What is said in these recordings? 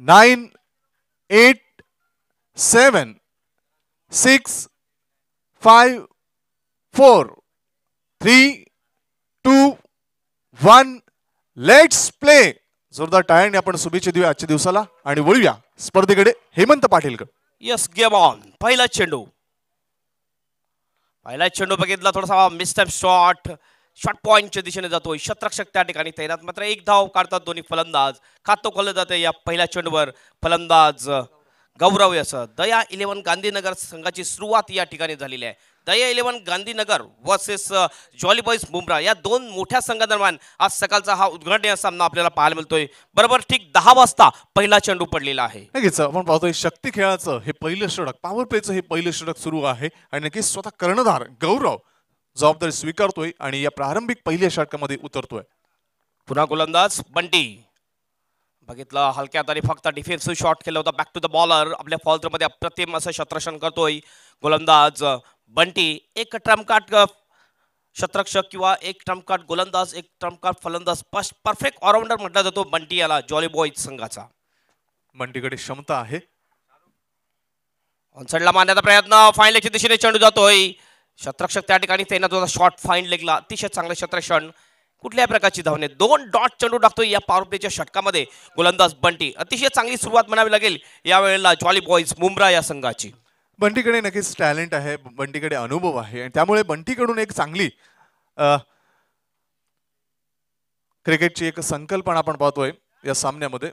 9, 8, 7, 6, 5, 4, 3, 2, 1. Let's play. जोरदार टाळ्यांनी आपण शुभेच्छा देऊया आजच्या दिवसाला आणि वळूया स्पर्धेकडे. हेमंत पाटीलकडे. Yes, game on. पहिला चेंडू बघितला, थोडासा मिसटॅप शॉट पॉइंटच्या दिशेने जातोय. शतरक्षक त्या ठिकाणी तैनात. मात्र एक धाव काढतात दोन्ही फलंदाज. खातो खोललं जाते या पहिल्या चेंडूवर. फलंदाज गौरव असं. दया 11 गांधीनगर संघाची सुरुवात या ठिकाणी झालेली आहे. दया 11 Gandhinagar versus jolly boys Mumbra या दोन मोठ्या संघादरम्यान आज सकाळचा हा उद्घाटनीय सामना आपल्याला पाहायला मिळतोय. बरोबर ठीक 10 वाजता पहिला चेंडू पडलेला आहे. नक्कीच आपण पाहतोय शक्ती खेळाचं हे पहिलं षटक, पॉवर प्लेचं हे पहिलं षटक सुरू आहे आणि नक्कीच स्वतः कर्णधार गौरव जबाबदारी स्वीकारतोय आणि या प्रारंभिक पहिल्या षटकामध्ये उतरतोय. पुन्हा गोलंदाज बंटी बघितलं, हलक्या हाताने फक्त डिफेन्सिव्ह शॉट केला होता. Back to the bowler. आपल्या फॉलमध्ये अप्रतिम असं शतरक्षण करतोय गोलंदाज बंटी. एक ट्रम्पकार्ड शतरक्षक किंवा एक ट्रम्पकार्ड गोलंदाज, एक ट्रम्पकार्ड फलंदाज, परफेक्ट ऑलराऊंडर म्हटला जातो बंटी याला जॉली बॉईज संघाचा. बंटीकडे क्षमता आहे. ऑनसाइडला मारण्याचा प्रयत्न. फाईन लेगच्या दिशेने चेंडू जातोय. शतरक्षक त्या ठिकाणी तैनात होता. शॉट फाईन लेगला. अतिशय चांगलं शतरक्षण. कुठल्याही प्रकारची धावणे. 2 डॉट चेंडू टाकतोय या पॉवर प्लेच्या षटकामध्ये गोलंदाज बंटी. अतिशय चांगली सुरुवात म्हणावी लागेल यावेळेला जॉली बॉईज मुंब्रा या संघाची. बंटीकडे नक्कीच टॅलेंट आहे, बंटीकडे अनुभव आहे आणि त्यामुळे बंटीकडून एक चांगली क्रिकेटची एक संकल्पना आपण पाहतोय या सामन्यामध्ये.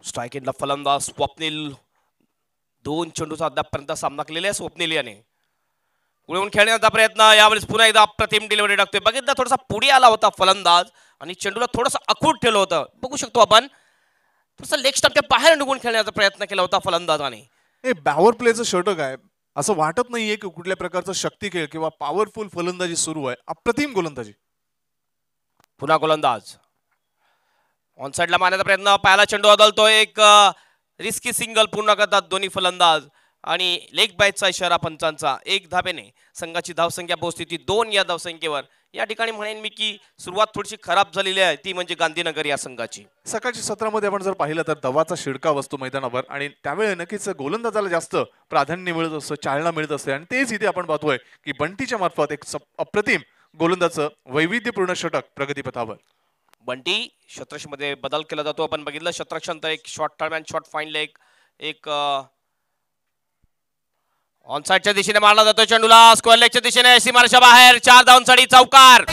स्ट्राईक एंडला फलंदाज स्वप्नील. 2 चेंडूचा अद्यापपर्यंत सामना केलेला आहे स्वप्नील याने. पुढे खेळण्याचा प्रयत्न. यावेळेस पुन्हा एकदा अप्रतिम डिलिव्हरी टाकतोय. बघितलं, थोडासा पुढे आला होता फलंदाज आणि चेंडूला थोडंसं अखूट ठेवलं होतं. बघू शकतो आपण थोडंसं लेग स्टंपच्या बाहेर निघून खेळण्याचा प्रयत्न केला होता फलंदाजाने. हे पॉवर प्लेचं षटक आहे. असं वाटत नाहीये की कुठल्या प्रकारचा शक्ती खेळ किंवा पॉवरफुल फलंदाजी सुरू आहे. अप्रतिम गोलंदाजी. पुन्हा गोलंदाज ऑनसाइडला मारण्याचा प्रयत्न. पायाला चेंडू बदलतोय. एक रिस्की सिंगल पूर्ण करतात दोन्ही फलंदाज आणि लेग बायचा इशारा पंचांचा. 1 धावेने संघाची धावसंख्या पोहोचते ती 2 या धावसंख्येवर. या ठिकाणी म्हणेन मी की सुरुवात थोडीशी खराब झालेली आहे, ती म्हणजे गांधीनगर या संघाची. सकाळच्या सत्रामध्ये आपण जर पाहिलं तर दवाचा शिडकाव असतो मैदानावर आणि त्यावेळी नक्कीच गोलंदाजाला जास्त प्राधान्य मिळत असतं, चालना मिळत असते आणि तेच इथे आपण पाहतोय की बंटीच्या मार्फत एक अप्रतिम गोलंदाजाचं वैविध्यपूर्ण षटक प्रगतीपथावर. बंटी शतरक्षमध्ये बदल केला जातो. आपण बघितलं शतरक्षण तर एक short term and short fine leg. एक ऑनसाइडच्या दिशेने मारला जातो चेंडूला. स्क्वेअर लेगच्या दिशेने सीमारेषा बाहेर. 4 धावांसाठी चौकार.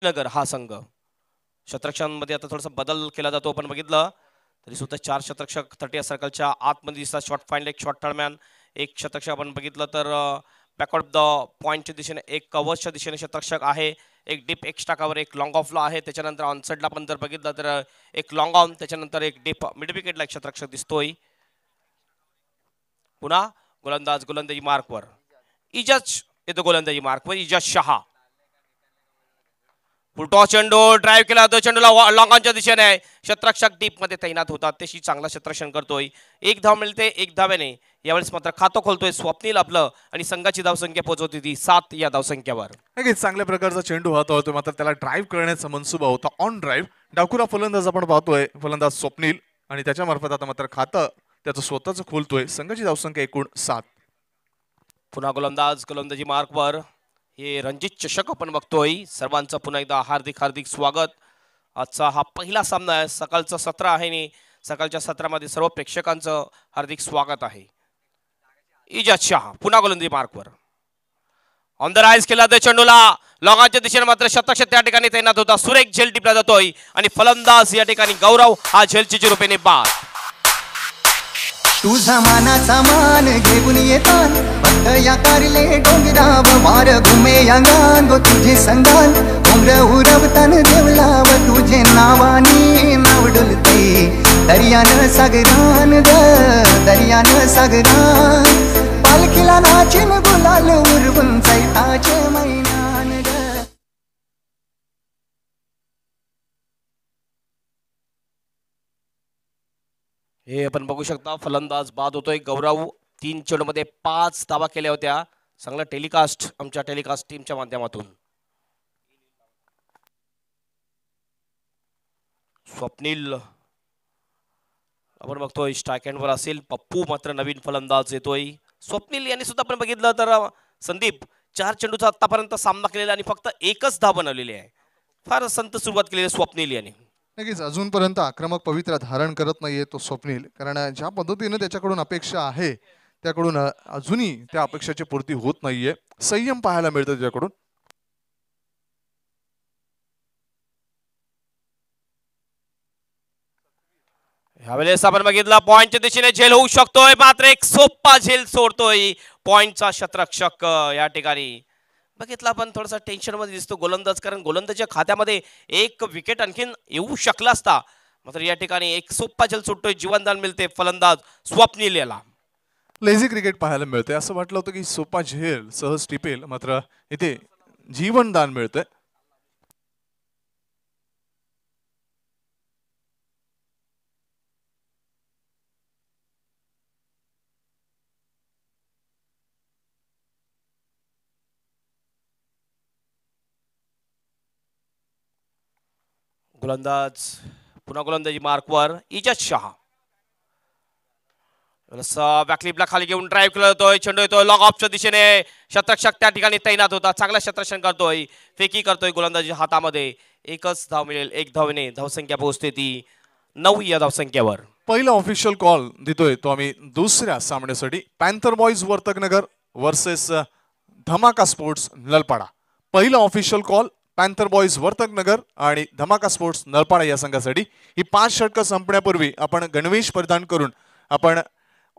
नगर हा संघ शतरक्षणामध्ये आता थोडासा बदल केला जातो. आपण बघितलं तरी सुद्धा 4 शतरक्षक 30 सर्कलच्या आतमध्ये दिसतात. Short fine leg, short third man. एक शतरक्षक आपण बघितलं तर बॅकवर्ड द पॉईंटच्या दिशेने, एक कव्हर्सच्या दिशेने शतरक्षक आहे. एक डीप एक्स्ट्रा कव्हर, एक लॉंग ऑफला आहे. त्याच्यानंतर ऑनसाइडला पण जर बघितलं तर एक लॉंग ऑन, त्याच्यानंतर एक डीप मिड विकेटला एक शतरक्षक दिसतोय. पुन्हा गोलंदाजी मार्कवर इजाज येतो. गोलंदाजी मार्कवर इजाज शहा. फुलटॉस चेंडू ड्राईव्ह केला तो चेंडूला लॉंगॉनच्या दिशेने क्षेत्ररक्षक डीप मध्ये तैनात होता त्याशी चांगला क्षेत्ररक्षण करतोय. एक धाव मिळते एक धावेने. यावेळेस मात्र खातं खोलतोय स्वप्नील आपलं आणि संघाची धावसंख्या पोहोचवते ती 7 या धावसंख्येवर. नक्कीच चांगल्या प्रकारचा चेंडू हाताळतोय मात्र त्याला ड्राईव्ह करण्याचा मनसुबा होता ऑन ड्राईव्ह. डाकुरा फलंदाज आपण पाहतोय फलंदाज स्वप्नील आणि त्याच्या मार्फत आता मात्र खातं त्याचं स्वतःच खोलतोय. संघाची धावसंख्या एकूण 7. पुन्हा गोलंदाजी मार्कवर. हे रणजित चषक आपण बघतोय. सर्वांचं पुन्हा एकदा हार्दिक हार्दिक स्वागत. आजचा हा पहिला सामना आहे. सकाळचं सत्र आहे आणि सकाळच्या सत्रामध्ये सर्व प्रेक्षकांचं हार्दिक स्वागत आहे. इजाज शाह पुन्हा गोलंदाजी मार्कवर. ऑन द राईज केला त्या चेंडूला लॉंगॉनच्या दिशेने मात्र शतक त्या ठिकाणी तैनात होता. सुरेख झेल टिपला जातोय आणि फलंदाज या ठिकाणी गौरव हा झेलची रूपेने बाद. तुझा मानाचा मान घेऊन येतान फक्त या कारले डोंगराव मार घुमे अंगान गो तुझे संगान उमर उरवतान देवलाव तुझे नावानी नाव डुलते दर्यान सागरान दर्यान सागरान पालखीला नाचीन गुलाल उरवून चैताचे मैनान हे आपण बघू शकता फलंदाज बाद होतोय. गौरव 3 चेंडूमध्ये 5 धावा केल्या होत्या. चांगला टेलिकास्ट आमच्या टेलिकास्ट टीमच्या माध्यमातून. स्वप्नील आपण बघतोय स्ट्राईक हँडवर असेल. पप्पू मात्र नवीन फलंदाज येतोय. स्वप्नील यांनी सुद्धा आपण बघितलं तर संदीप 4 चेंडूचा आतापर्यंत सामना केलेला आणि फक्त एकच धाव बनवलेली आहे. फार संत सुरुवात केलेली स्वप्नील यांनी. नक्कीच अजूनपर्यंत आक्रमक पवित्रा धारण करत नाहीये तो स्वप्नील. कारण ज्या पद्धतीने त्याच्याकडून अपेक्षा आहे त्याकडून अजूनही त्या अपेक्षाची पूर्ती होत नाहीये. संयम पाहायला मिळतं त्याच्याकडून. यावेळेस आपण बघितलं पॉइंटच्या दिशेने झेल होऊ शकतोय मात्र एक सोपा झेल सोडतोय पॉइंटचा क्षेत्ररक्षक. या ठिकाणी बघितलं आपण थोडासा टेन्शन मध्ये दिसतो गोलंदाज. कारण गोलंदाजच्या खात्यामध्ये एक विकेट आणखीन येऊ शकला असता. मात्र या ठिकाणी एक सोपा झेल सुटतोय. जीवनदान मिळते फलंदाज स्वप्नील याला. लेझी क्रिकेट पाहायला मिळते. असं वाटलं होतं की सोपा झेल सहज टिपेल मात्र इथे जीवनदान मिळतंय. गोलंदाज पुन्हा गोलंदाजी मार्कवर इजाज शाह. बॅकलिपला खाली घेऊन ड्राईव्ह केला जातोय. चेंडू येतोय लॉंग ऑफच्या दिशेने. क्षेत्ररक्षक त्या ठिकाणी तैनात होता. चांगला क्षेत्ररक्षण करतोय. फेकी करतोय गोलंदाजी हातामध्ये. एकच धाव मिळेल. एक धावेने धावसंख्या पोहोचते ती 9 या धावसंख्येवर. पहिला ऑफिशियल कॉल देतोय तो आम्ही दुसऱ्या सामन्यासाठी. पॅन्थर बॉईज वर्तकनगर वर्सेस धमाका स्पोर्ट्स नलपाडा. पहिला official call panther boys Vartaknagar आणि धमाका स्पोर्ट्स नलपाडा या संघासाठी. ही 5 षटकं संपण्यापूर्वी आपण गणवेश परिधान करून आपण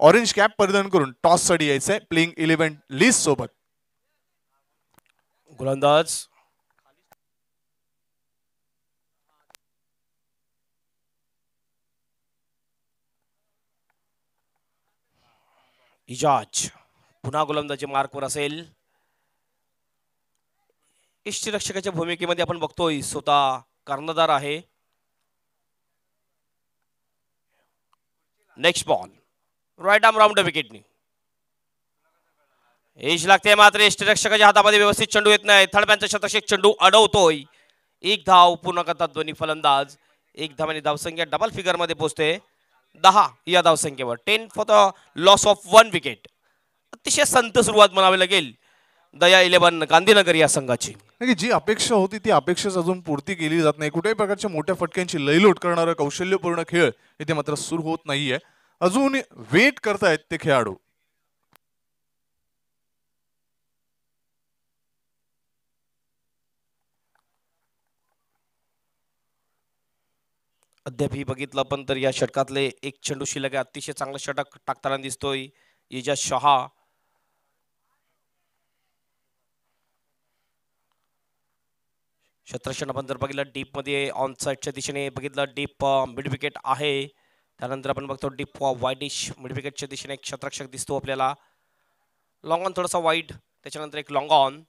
ऑरेंज कॅप परिधान करून टॉस साठी यायचंय प्लेइंग 11 लिस्ट सोबत. गोलंदाज इजाज पुन्हा गोलंदाजी मार्कवर असेल. इष्टरक्षकाच्या भूमिकेमध्ये आपण बघतोय स्वतः कर्णधार आहे. Next ball right arm round विकेटनी एज लागते मात्र इष्टरक्षकाच्या हातामध्ये व्यवस्थित चेंडू येत नाही. थर्डमॅनचा शतक चेंडू अडवतोय. एक धाव पूर्ण करतात दोन्ही फलंदाज. एक धावाने धावसंख्या डबल फिगर मध्ये पोहोचते 10 या धावसंख्येवर. 10 for the loss of 1 wicket. अतिशय संत सुरुवात म्हणावी लागेल दया 11 गांधीनगर या संघाची. जी अपेक्षा होती ती अपेक्षाच अजून पूर्ती केली जात नाही. कुठल्याही प्रकारच्या मोठ्या फटक्यांची लयलोट करणारा कौशल्यपूर्ण खेळ इथे मात्र सुरू होत नाहीये. अजून वेट करतायत ते खेळाडू. अद्यापही बघितलं पण तर या षटकातले एक चेंडू शिल्लक आहे. अतिशय चांगला षटक टाकताना दिसतोय इजाज शहा. क्षेत्ररक्षण आपण जर बघितलं डीप मध्ये ऑन साइडच्या दिशेने बघितलं डीप मिड विकेट आहे. त्यानंतर आपण बघतो डीप वाईडिश मिड विकेटच्या दिशेने एक क्षेत्ररक्षक दिसतो आपल्याला. लॉंग ऑन थोडासा वाईड त्याच्यानंतर एक लॉंग ऑन.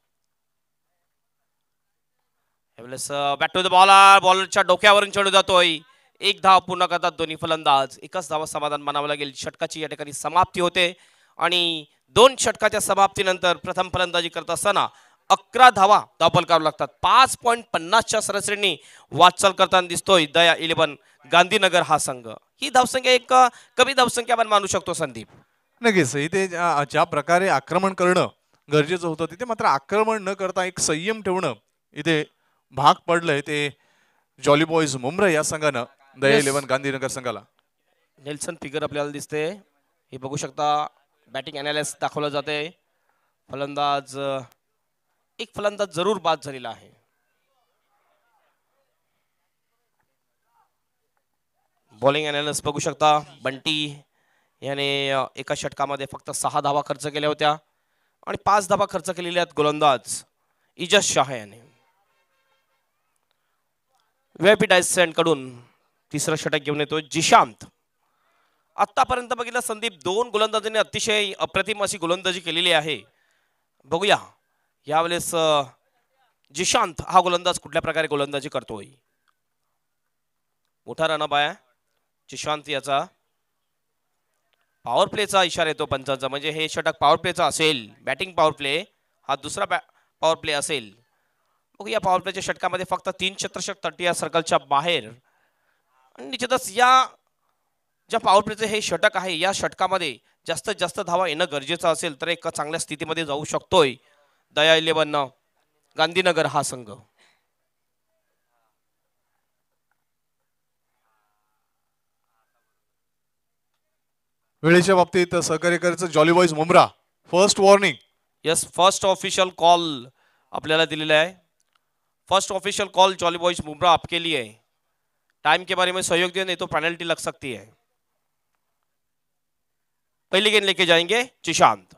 यावेळेस बॅट टू द बॉलर, बॉलरच्या डोक्यावरून चढू जातोय. एक धाव पूर्ण करतात दोन्ही फलंदाज. एकच धावा समाधान मानावं लागेल. षटकाची या ठिकाणी समाप्ती होते आणि 2 षटकाच्या समाप्तीनंतर प्रथम फलंदाजी करत असताना 11 धावा धावफलकावर लागतात. 5.50च्या सरासरीने वाटचाल करताना दिसतोय दया 11 गांधीनगर हा संघ. ही धावसंख्या एक कमी धावसंख्या आपण मानू शकतो संदीप. नक्कीच इथे ज्या प्रकारे आक्रमण करणं गरजेचं होतं तिथे मात्र आक्रमण न करता एक संयम ठेवणं इथे भाग पडलंय ते जॉली बॉयज मुंब्रा या संघानं दया 11 गांधीनगर संघाला. नेल्सन फिगर आपल्याला दिसते. हे बघू शकता. बॅटिंग अनालिसिस दाखवलं जाते. फलंदाज एक फलंदाज जरूर बाद झालेला आहे. बॉलिंग अनालिसिस बघू शकता. बंटी याने एका षटकामध्ये फक्त 6 धावा खर्च केल्या होत्या आणि 5 धावा खर्च केलेल्या आहेत गोलंदाज इजज शाह याने. व्हीआयपी डायस कडून तिसरं षटक घेऊन येतो जिशांत. आतापर्यंत बघितलं संदीप 2 गोलंदाजांनी अतिशय अप्रतिम अशी गोलंदाजी केलेली आहे. बघूया यावेळेस जिशांत हा गोलंदाज कुठल्या प्रकारे गोलंदाजी करतोय. मोठा रनअप आहे जिशांत याचा. पॉवर प्लेचा इशारा येतो पंचांचा. म्हणजे हे षटक पॉवर प्लेचा असेल. बॅटिंग पॉवर प्ले हा दुसरा पॉवर प्ले असेल. बघूया पॉवर प्लेच्या षटकामध्ये फक्त 3 क्षेत्ररक्षक तटीय सर्कलच्या बाहेर. आणि निश्चितच या ज्या पॉवर प्लेचे हे षटक आहे या षटकामध्ये जास्तीत जास्त धावा येणं गरजेचं असेल तर एक चांगल्या स्थितीमध्ये जाऊ शकतोय दया 11 गांधीनगर हा संघ. वेळेच्या बाबतीत सहकार्य करायचं jolly boys Mumbra. First warning. Yes first official call आपल्याला दिलेला आहे. First official call jolly boys Mumbra आपके लिए. टाइम के बारे में सहयोग दिया नहीं तो पेनल्टी लग सकती है. पहली गेंद लेके जाएंगे जिशांत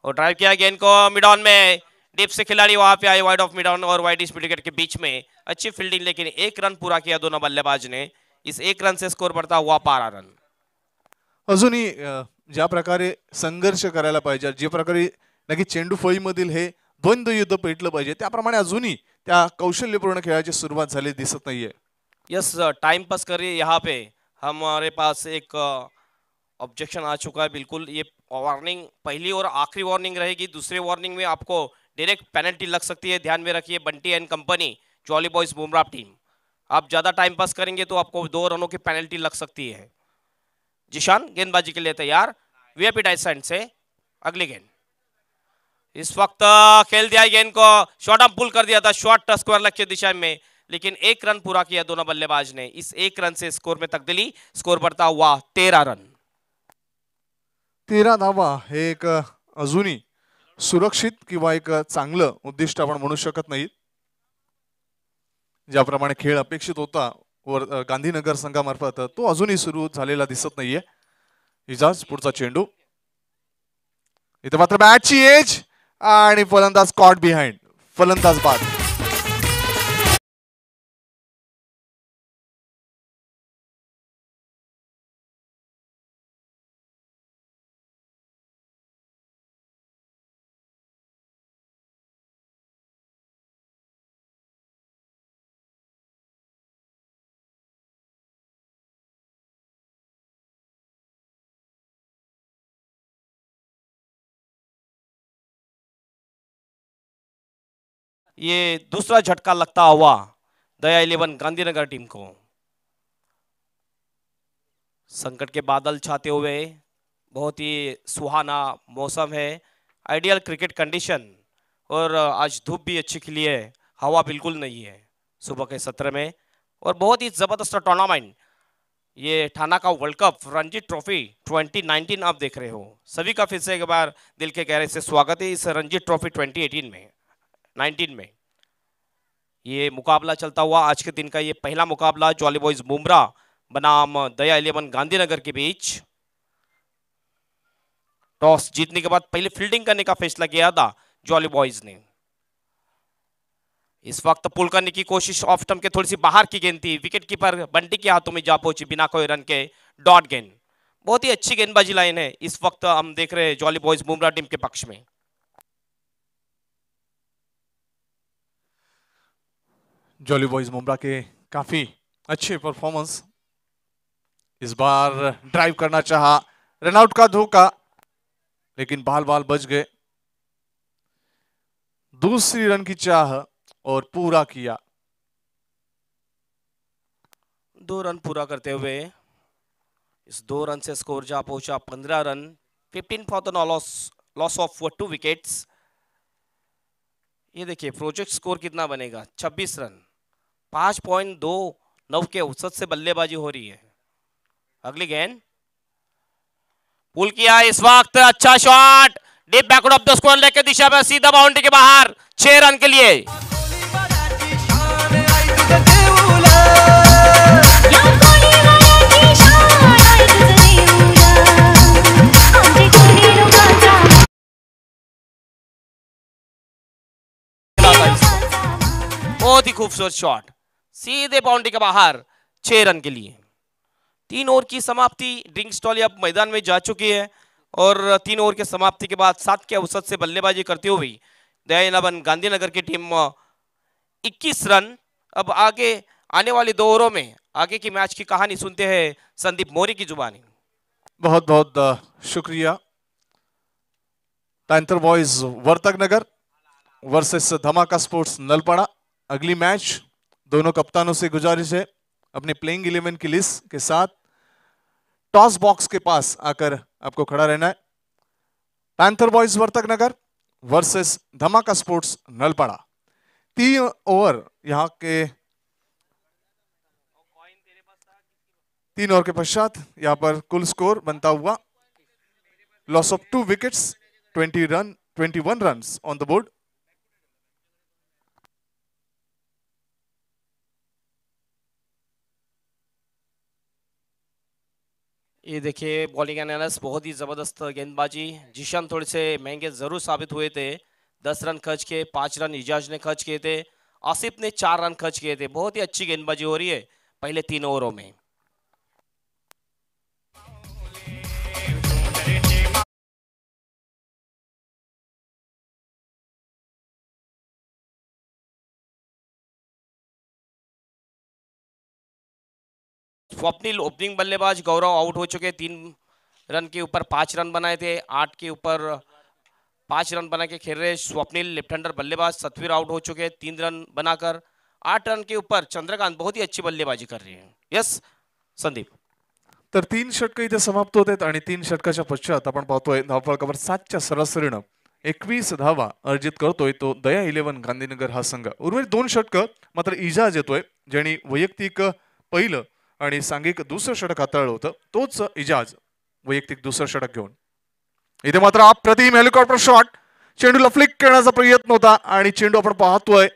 और ड्राइव किया गेंद को मिड ऑन में. डीप से खिलाड़ी वहां पे आए वाइड ऑफ मिड ऑन और वाइड स्पीड विकेट के बीच में. अच्छी फील्डिंग लेकिन 1 रन पूरा किया दोनों बल्लेबाज ने. इस 1 रन से स्कोर बढ़ता हुआ 12 रन. अजूनही ज्या प्रकारे संघर्ष करायला पाहिजे ज्या प्रकारे नक्की चेंडू फळीमधील हे द्वंद्व युद्ध पेटलं पाहिजे त्याप्रमाणे अजूनही त्या कौशल्यपूर्ण खेळाची सुरुवात झाली दिसत नाहीये. यस टाइम पास करिए. यहाँ पे हमारे पास एक ऑब्जेक्शन आ चुका है. बिल्कुल ये वार्निंग पहली और आखिरी वार्निंग रहेगी. दूसरे वार्निंग में आपको डायरेक्ट पेनल्टी लग सकती है. ध्यान में रखिए Bunty end company jolly boys Bumrah team. आप ज्यादा टाइम पास करेंगे तो आपको 2 रनों की पेनल्टी लग सकती है. जिशान गेंदबाजी के लिए तैयार. वीआईपी डाइस से अगली गेंद. इस वक्त खेल दिया गेंद को. शॉर्ट ऑफ पुल कर दिया था. शॉर्ट स्क्वायर लक्ष्य दिशा में लेकिन 1 रन पूरा किया दोनों बल्लेबाज ने. इस 1 रन से स्कोर में तब्दीली. स्कोर बढ़ता हुआ 13 रन. 13 धावा हे एक अजूनही सुरक्षित किंवा एक चांगलं उद्दिष्ट आपण म्हणू शकत नाही. ज्याप्रमाणे खेळ अपेक्षित होता गांधीनगर संघामार्फत तो अजूनही सुरू झालेला दिसत नाहीये. इजाज पुढचा चेंडू. इथे मात्र बॅटची एज आणि फलंदाज कॉट बिहाइंड. फलंदाज बाद. ये दूसरा झटका लगता हुआ दया 11 गांधीनगर टीम को. संकट के बादल छाते हुए बहुत ही सुहाना मौसम है. आइडियल क्रिकेट कंडीशन और आज धूप भी अच्छी खिली है. हवा बिल्कुल नहीं है सुबह के सत्र में और बहुत ही जबरदस्त टूर्नामेंट. ये ठाना का वर्ल्ड कप रणजी ट्रॉफी 2019 आप देख रहे हो. सभी का फिर से एक बार दिल के गहरे से स्वागत है इस रणजी ट्रॉफी 2018 में 19 में. ये मुकाबला चलता हुआ आज के दिन का ये पहला मुकाबला जॉली बॉयज बुमराह बनाम दया 11 गांधीनगर के बीच. टॉस जीतने के बाद पहले फील्डिंग करने का फैसला किया था जॉली बॉयज ने. इस वक्त पुल करने की कोशिश ऑफ स्टंप के थोड़ी सी बाहर की गेंद थी. विकेट कीपर बंटी के हाथों में जा पहुंची बिना कोई रन के. डॉट गेंद. बहुत ही अच्छी गेंदबाजी लाइन है इस वक्त हम देख रहे हैं जॉली बॉयज बुमराह टीम के पक्ष में. जॉली बॉयज मुंब्रा के काफी अच्छे परफॉर्मेंस। इस बार ड्राइव करना चाहा, रनआउट का धोखा, लेकिन बाल बाल बच गए। दूसरी रन की चाह और पूरा किया। 2 रन पूरा करते हुए इस 2 रन से स्कोर जा पहुंचा 15 run. 15 for the loss of 2 wickets. ये देखिए प्रोजेक्ट स्कोर कितना बनेगा, 26 रन। 5.29 के औसत से बल्लेबाजी हो रही है। अगली गेंद पुल किया इस वक्त, अच्छा shot, deep backward of the square leg की दिशा में सीधा बाउंड्री के बाहर, 6 रन के लिए। बहुत ही खूबसूरत शॉट, सीधे बाउंड्री के बाहर, 6 रन के लिए। 3 ओवर की समाप्ति, ड्रिंक स्टॉली अब मैदान में जा चुकी है और 3 ओवर के समाप्ति के बाद 7 के औसत से बल्लेबाजी करती हुई दया 11 गांधीनगर की टीम 21 रन। अब आगे आने वाले 2 ओवरों में आगे की मैच की कहानी सुनते हैं संदीप मौर्य की जुबानी। बहुत बहुत शुक्रिया। पैंथर बॉयज वर्तक नगर वर्सेस धमाका स्पोर्ट्स नलपाड़ा। अगली मैच दोनों कप्तानों से गुजारिश है अपने प्लेइंग 11 की लिस्ट के साथ टॉस बॉक्स के पास आकर आपको खड़ा रहना है। पैंथर बॉयज वर्तक नगर वर्सेस धमाका स्पोर्ट्स नलपाड़ा। 3 ओवर यहां के 3 ओवर के पश्चात यहां पर कुल स्कोर बनता हुआ loss of 2 wickets, 21 runs on the board. ये देखिए बॉलिंग एनालिस्ट, बहुत ही जबरदस्त गेंदबाजी। जिशान थोड़े से महंगे जरूर साबित हुए थे, 10 रन खर्च किए, 5 रन इजाज ने खर्च किए थे, आसिफ ने 4 रन खर्च किए थे। बहुत ही अच्छी गेंदबाजी हो रही है पहले 3 ओवरों में। स्वप्निल ओपनिंग बल्लेबाज, गौरव आउट हो चुके, 3 रन के ऊपर 5 रन बनाए थे, 8 के ऊपर 5 रन बना के खेल रहे स्वप्निल। लेफ्ट हैंडर बल्लेबाज सतवीर आउट हो चुके 3 रन बनाकर। 8 रन के ऊपर चंद्रकांत बहुत ही अच्छी बल्लेबाजी कर रही है। यस संदीप। तर 3 षटक इथे समाप्त होत आहेत आणि 3 षटकाच्या पश्चात आपण पाहतोय धावफलकावर 7च्या सरासरीनं 21 धावा अर्जित करतोय तो दया 11 गांधीनगर हा संघ। उर्वरित 2 षटक मात्र इजाज येतोय, ज्यांनी वैयक्तिक पहिलं आणि सांघिक दुसरं षटक हाताळलं होतं, तोच इजाज वैयक्तिक दुसरं षटक घेऊन। इथे मात्र अप्रतिम हेलिकॉप्टर शॉट, चेंडूला फ्लिक करण्याचा प्रयत्न होता आणि चेंडू आपण पाहतोय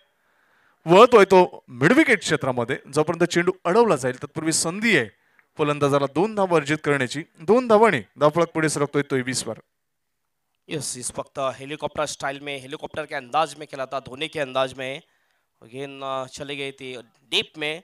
वळतोय तो मिडविकेट क्षेत्रामध्ये। जोपर्यंत चेंडू अडवला जाईल तत्पूर्वी संधी आहे फलंदाजाला 2 धावा अर्जित करण्याची। 2 धावांनी धावफलक पुढे सरकतोय तो 20 वर। यस, इस वक्त हेलीकॉप्टर स्टाइल में, हेलीकॉप्टर के अंदाज में खेला था, धोनी के अंदाज में। गेंद चली गई थी डीप में,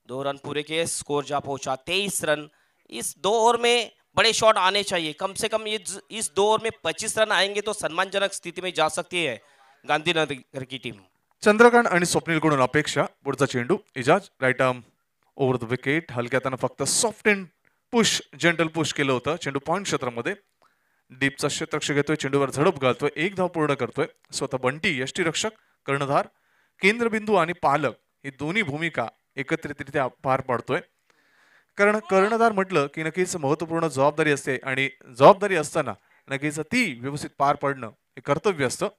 2 रन पूरे किए, स्कोर जा पहुंचा 23 रन। इस 2 ओवर में बड़े शॉट आने चाहिए, कम से कम इस 2 ओवर में 25 रन आएंगे तो सम्मानजनक स्थिति में जा सकती है गांधीनगर की टीम। चंद्रकांत आणि स्वप्नीलकडून अपेक्षा पुढचा चेंडू Ijaz right arm over the wicket. हलक्याताना फक्त soft and push, gentle push केलं होतं। चेंडू पॉइंट क्षेत्रामध्ये डीपचा क्षेत्ररक्षक घेतोय, चेंडूवर झडप घालतोय, 1 धाव पूर्ण करतोय। स्वतः बंटी यष्टीरक्षक, कर्णधार, केंद्रबिंदू आणि पालक ही दोन्ही भूमिका एकत्रितरित्या पार पाडतोय। कारण कर्णधार म्हटलं की नक्कीच महत्वपूर्ण जबाबदारी असते आणि जबाबदारी असताना नक्कीच ती व्यवस्थित पार पाडणं हे कर्तव्य असतं।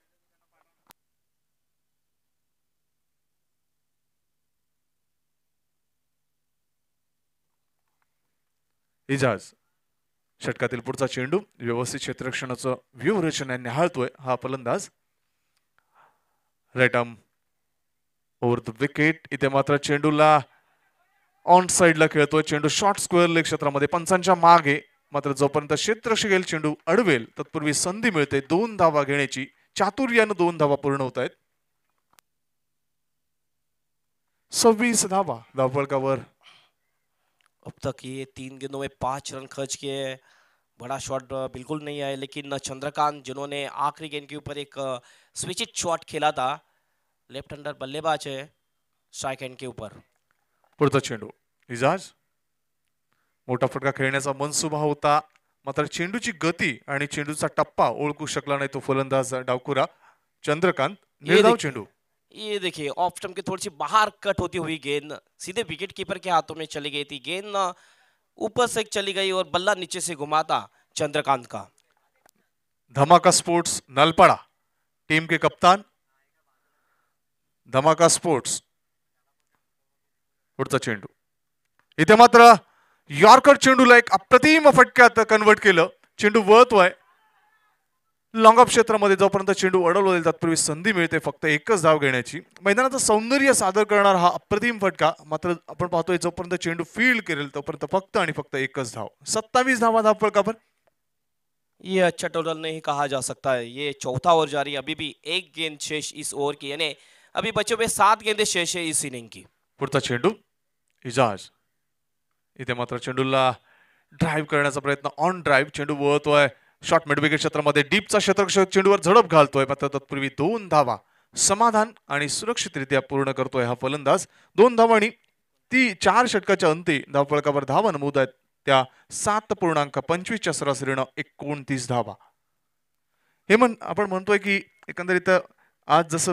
इजाज षटकातील पुढचा चेंडू व्यवस्थित क्षेत्ररक्षणाचं व्यूहरचना निहाळतोय हा फलंदाज। Right arm over the wicket. इथे मात्र चेंडूला ऑन साइडला खेळतोय, चेंडू शॉर्ट स्क्वेअर लेग क्षेत्रामध्ये पंचांच्या मागे। मात्र जोपर्यंत क्षेत्ररक्षक येईल चेंडू अडवेल तत्पूर्वी संधी मिळते 2 धावा घेण्याची। चातुर्यानं 2 धावा पूर्ण होत आहेत। 26 धावा धावफलकावर। अब तक ये 3 गेंदों में 5 रन खर्च किए, बड़ा शॉट बिल्कुल नहीं आया, लेकिन चंद्रकांत जिन्होंने आखिरी गेंद के ऊपर एक स्विचिट शॉट खेला था, लेफ्ट हैंडर बल्लेबाज है, स्ट्राइक एंड के ऊपर. पुढचा चेंडू इजाज. मोठा फटका खेळण्याचा मनसुबा होता, मात्र चेंडूची गती आणि चेंडूचा टप्पा ओळखू शकला नाही तो फलंदाज डावकुरा चंद्रकांत. निर्धाव देखिए, चेंडू. ये देखिए ऑफ स्टंप के थोड़ी सी बाहर कट होती हुई गेंद सीधे विकेट कीपर के हाथों में चली गई थी. गेंद ऊपर से चली गई और बल्ला नीचे से घुमा था चंद्रकांत का. धमाका स्पोर्ट्स नलपाड़ा टीम के कप्तान धमाका स्पोर्ट्स. पुढचा चेंडू इथे मात्र यॉर्कर चेंडूला एक अप्रतिम फटक्यात कन्वर्ट केलं. चेंडू वळतोय लॉंग ऑफ क्षेत्रामध्ये. जोपर्यंत चेंडू अडवला जाईल तत्पूर्वी संधी मिळते फक्त एकच धाव घेण्याची. मैदानाचं सौंदर्य सादर करणारा हा अप्रतिम फटका. मात्र आपण पाहतोय जोपर्यंत चेंडू फील्ड करेल तोपर्यंत फक्त आणि फक्त एकच धाव. 27 धावा धाव फलकावर. ये अच्छा टोटल नहीं कहा जा सकता है. ये चौथा ओवर जारी, अभी भी एक गेंद शेष इस ओवर की, यानी अभी बचे हुए 7 गेंदें शेष है इस इनिंग की. पुढचा चेंडू इजाज. इथे मात्र चेंडूला ड्राईव्ह करण्याचा प्रयत्न ऑन ड्राईव्ह. चेंडू वळतोय शॉर्ट मिड विकेट क्षेत्रामध्ये. डीपचा क्षेत्ररक्षक चेंडूवर झडप घालतोय, मात्र तत्पूर्वी 2 धावा समाधान आणि सुरक्षितरित्या पूर्ण करतोय हा फलंदाज. 2 धावा आणि 4 षटकाच्या अंती धावफलकावर धावा नमूद आहेत त्या 7.25च्या सरासरीनं 29 धावा. हे आपण म्हणतोय की एकंदरीत आज जसं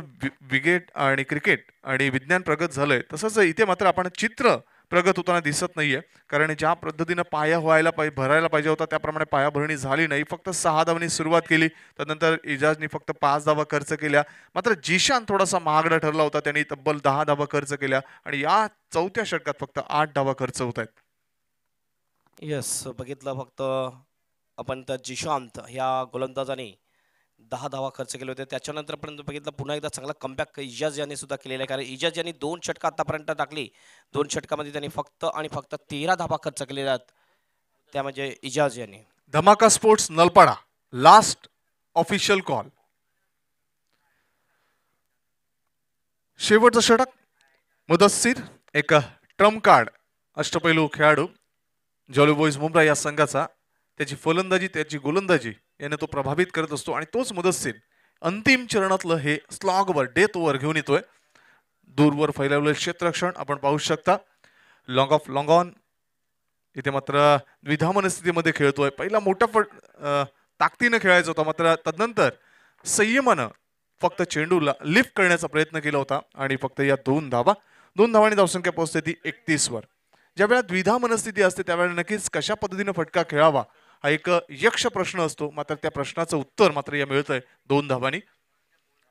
विकेट आणि क्रिकेट आणि विज्ञान प्रगत झालंय तसंच इथे मात्र आपण चित्र प्रगत होताना दिसत नाहीये. कारण ज्या पद्धतीनं पाया भरायला पाहिजे होता त्याप्रमाणे पाया भरणी झाली नाही. फक्त 6 धावांनी सुरुवात केली, त्यानंतर इजाजनी फक्त 5 धावा खर्च केल्या. मात्र जिशान थोडासा महागडा ठरला होता, त्यांनी तब्बल 10 धावा खर्च केल्या आणि या 4थ्या षटकात फक्त 8 धावा खर्च होत आहेत. यस, बघितलं फक्त आपण तर जिशांत ह्या गोलंदाजाने 10 धावा खर्च केले होते. त्याच्यानंतर पर्यंत बघितलं पुन्हा एकदा चांगला कमबॅक इजाज यांनी सुद्धा केलेला आहे. कारण इजाज यांनी 2 षटकं आतापर्यंत टाकली. 2 षटकामध्ये त्यांनी फक्त आणि फक्त 13 धावा खर्च केलेल्या आहेत. त्या म्हणजे इजाज यांनी. धमाका स्पोर्ट्स नलपाडा लास्ट ऑफिशियल कॉल. शेवटचं षटक. मुदस्सीर एक ट्रम्प कार्ड अष्टपैलू खेळाडू जॉली बॉईज मुंब्रा या संघाचा. त्याची फलंदाजी त्याची गोलंदाजी याने तो प्रभावित करत असतो आणि तोच मुदस्सीर अंतिम चरणातलं हे स्लॉगवर डेथ ओव्हर घेऊन येतोय. दूरवर फैलावलेलं क्षेत्ररक्षण आपण पाहू शकता. Long of long on. इथे मात्र द्विधा मनस्थितीमध्ये खेळतोय. पहिला मोठा ताकदीनं खेळायचा होता, मात्र तदनंतर संयमानं फक्त चेंडूला लिफ्ट करण्याचा प्रयत्न केला होता आणि फक्त या 2 धावांनी धावसंख्या पोहोचते ती 31 वर. ज्यावेळेला द्विधा मनस्थिती असते त्यावेळेला नक्कीच कशा पद्धतीने फटका खेळावा हा एक यक्ष प्रश्न असतो. मात्र त्या प्रश्नाचं उत्तर मात्र या मिळतंय 2 धावांनी.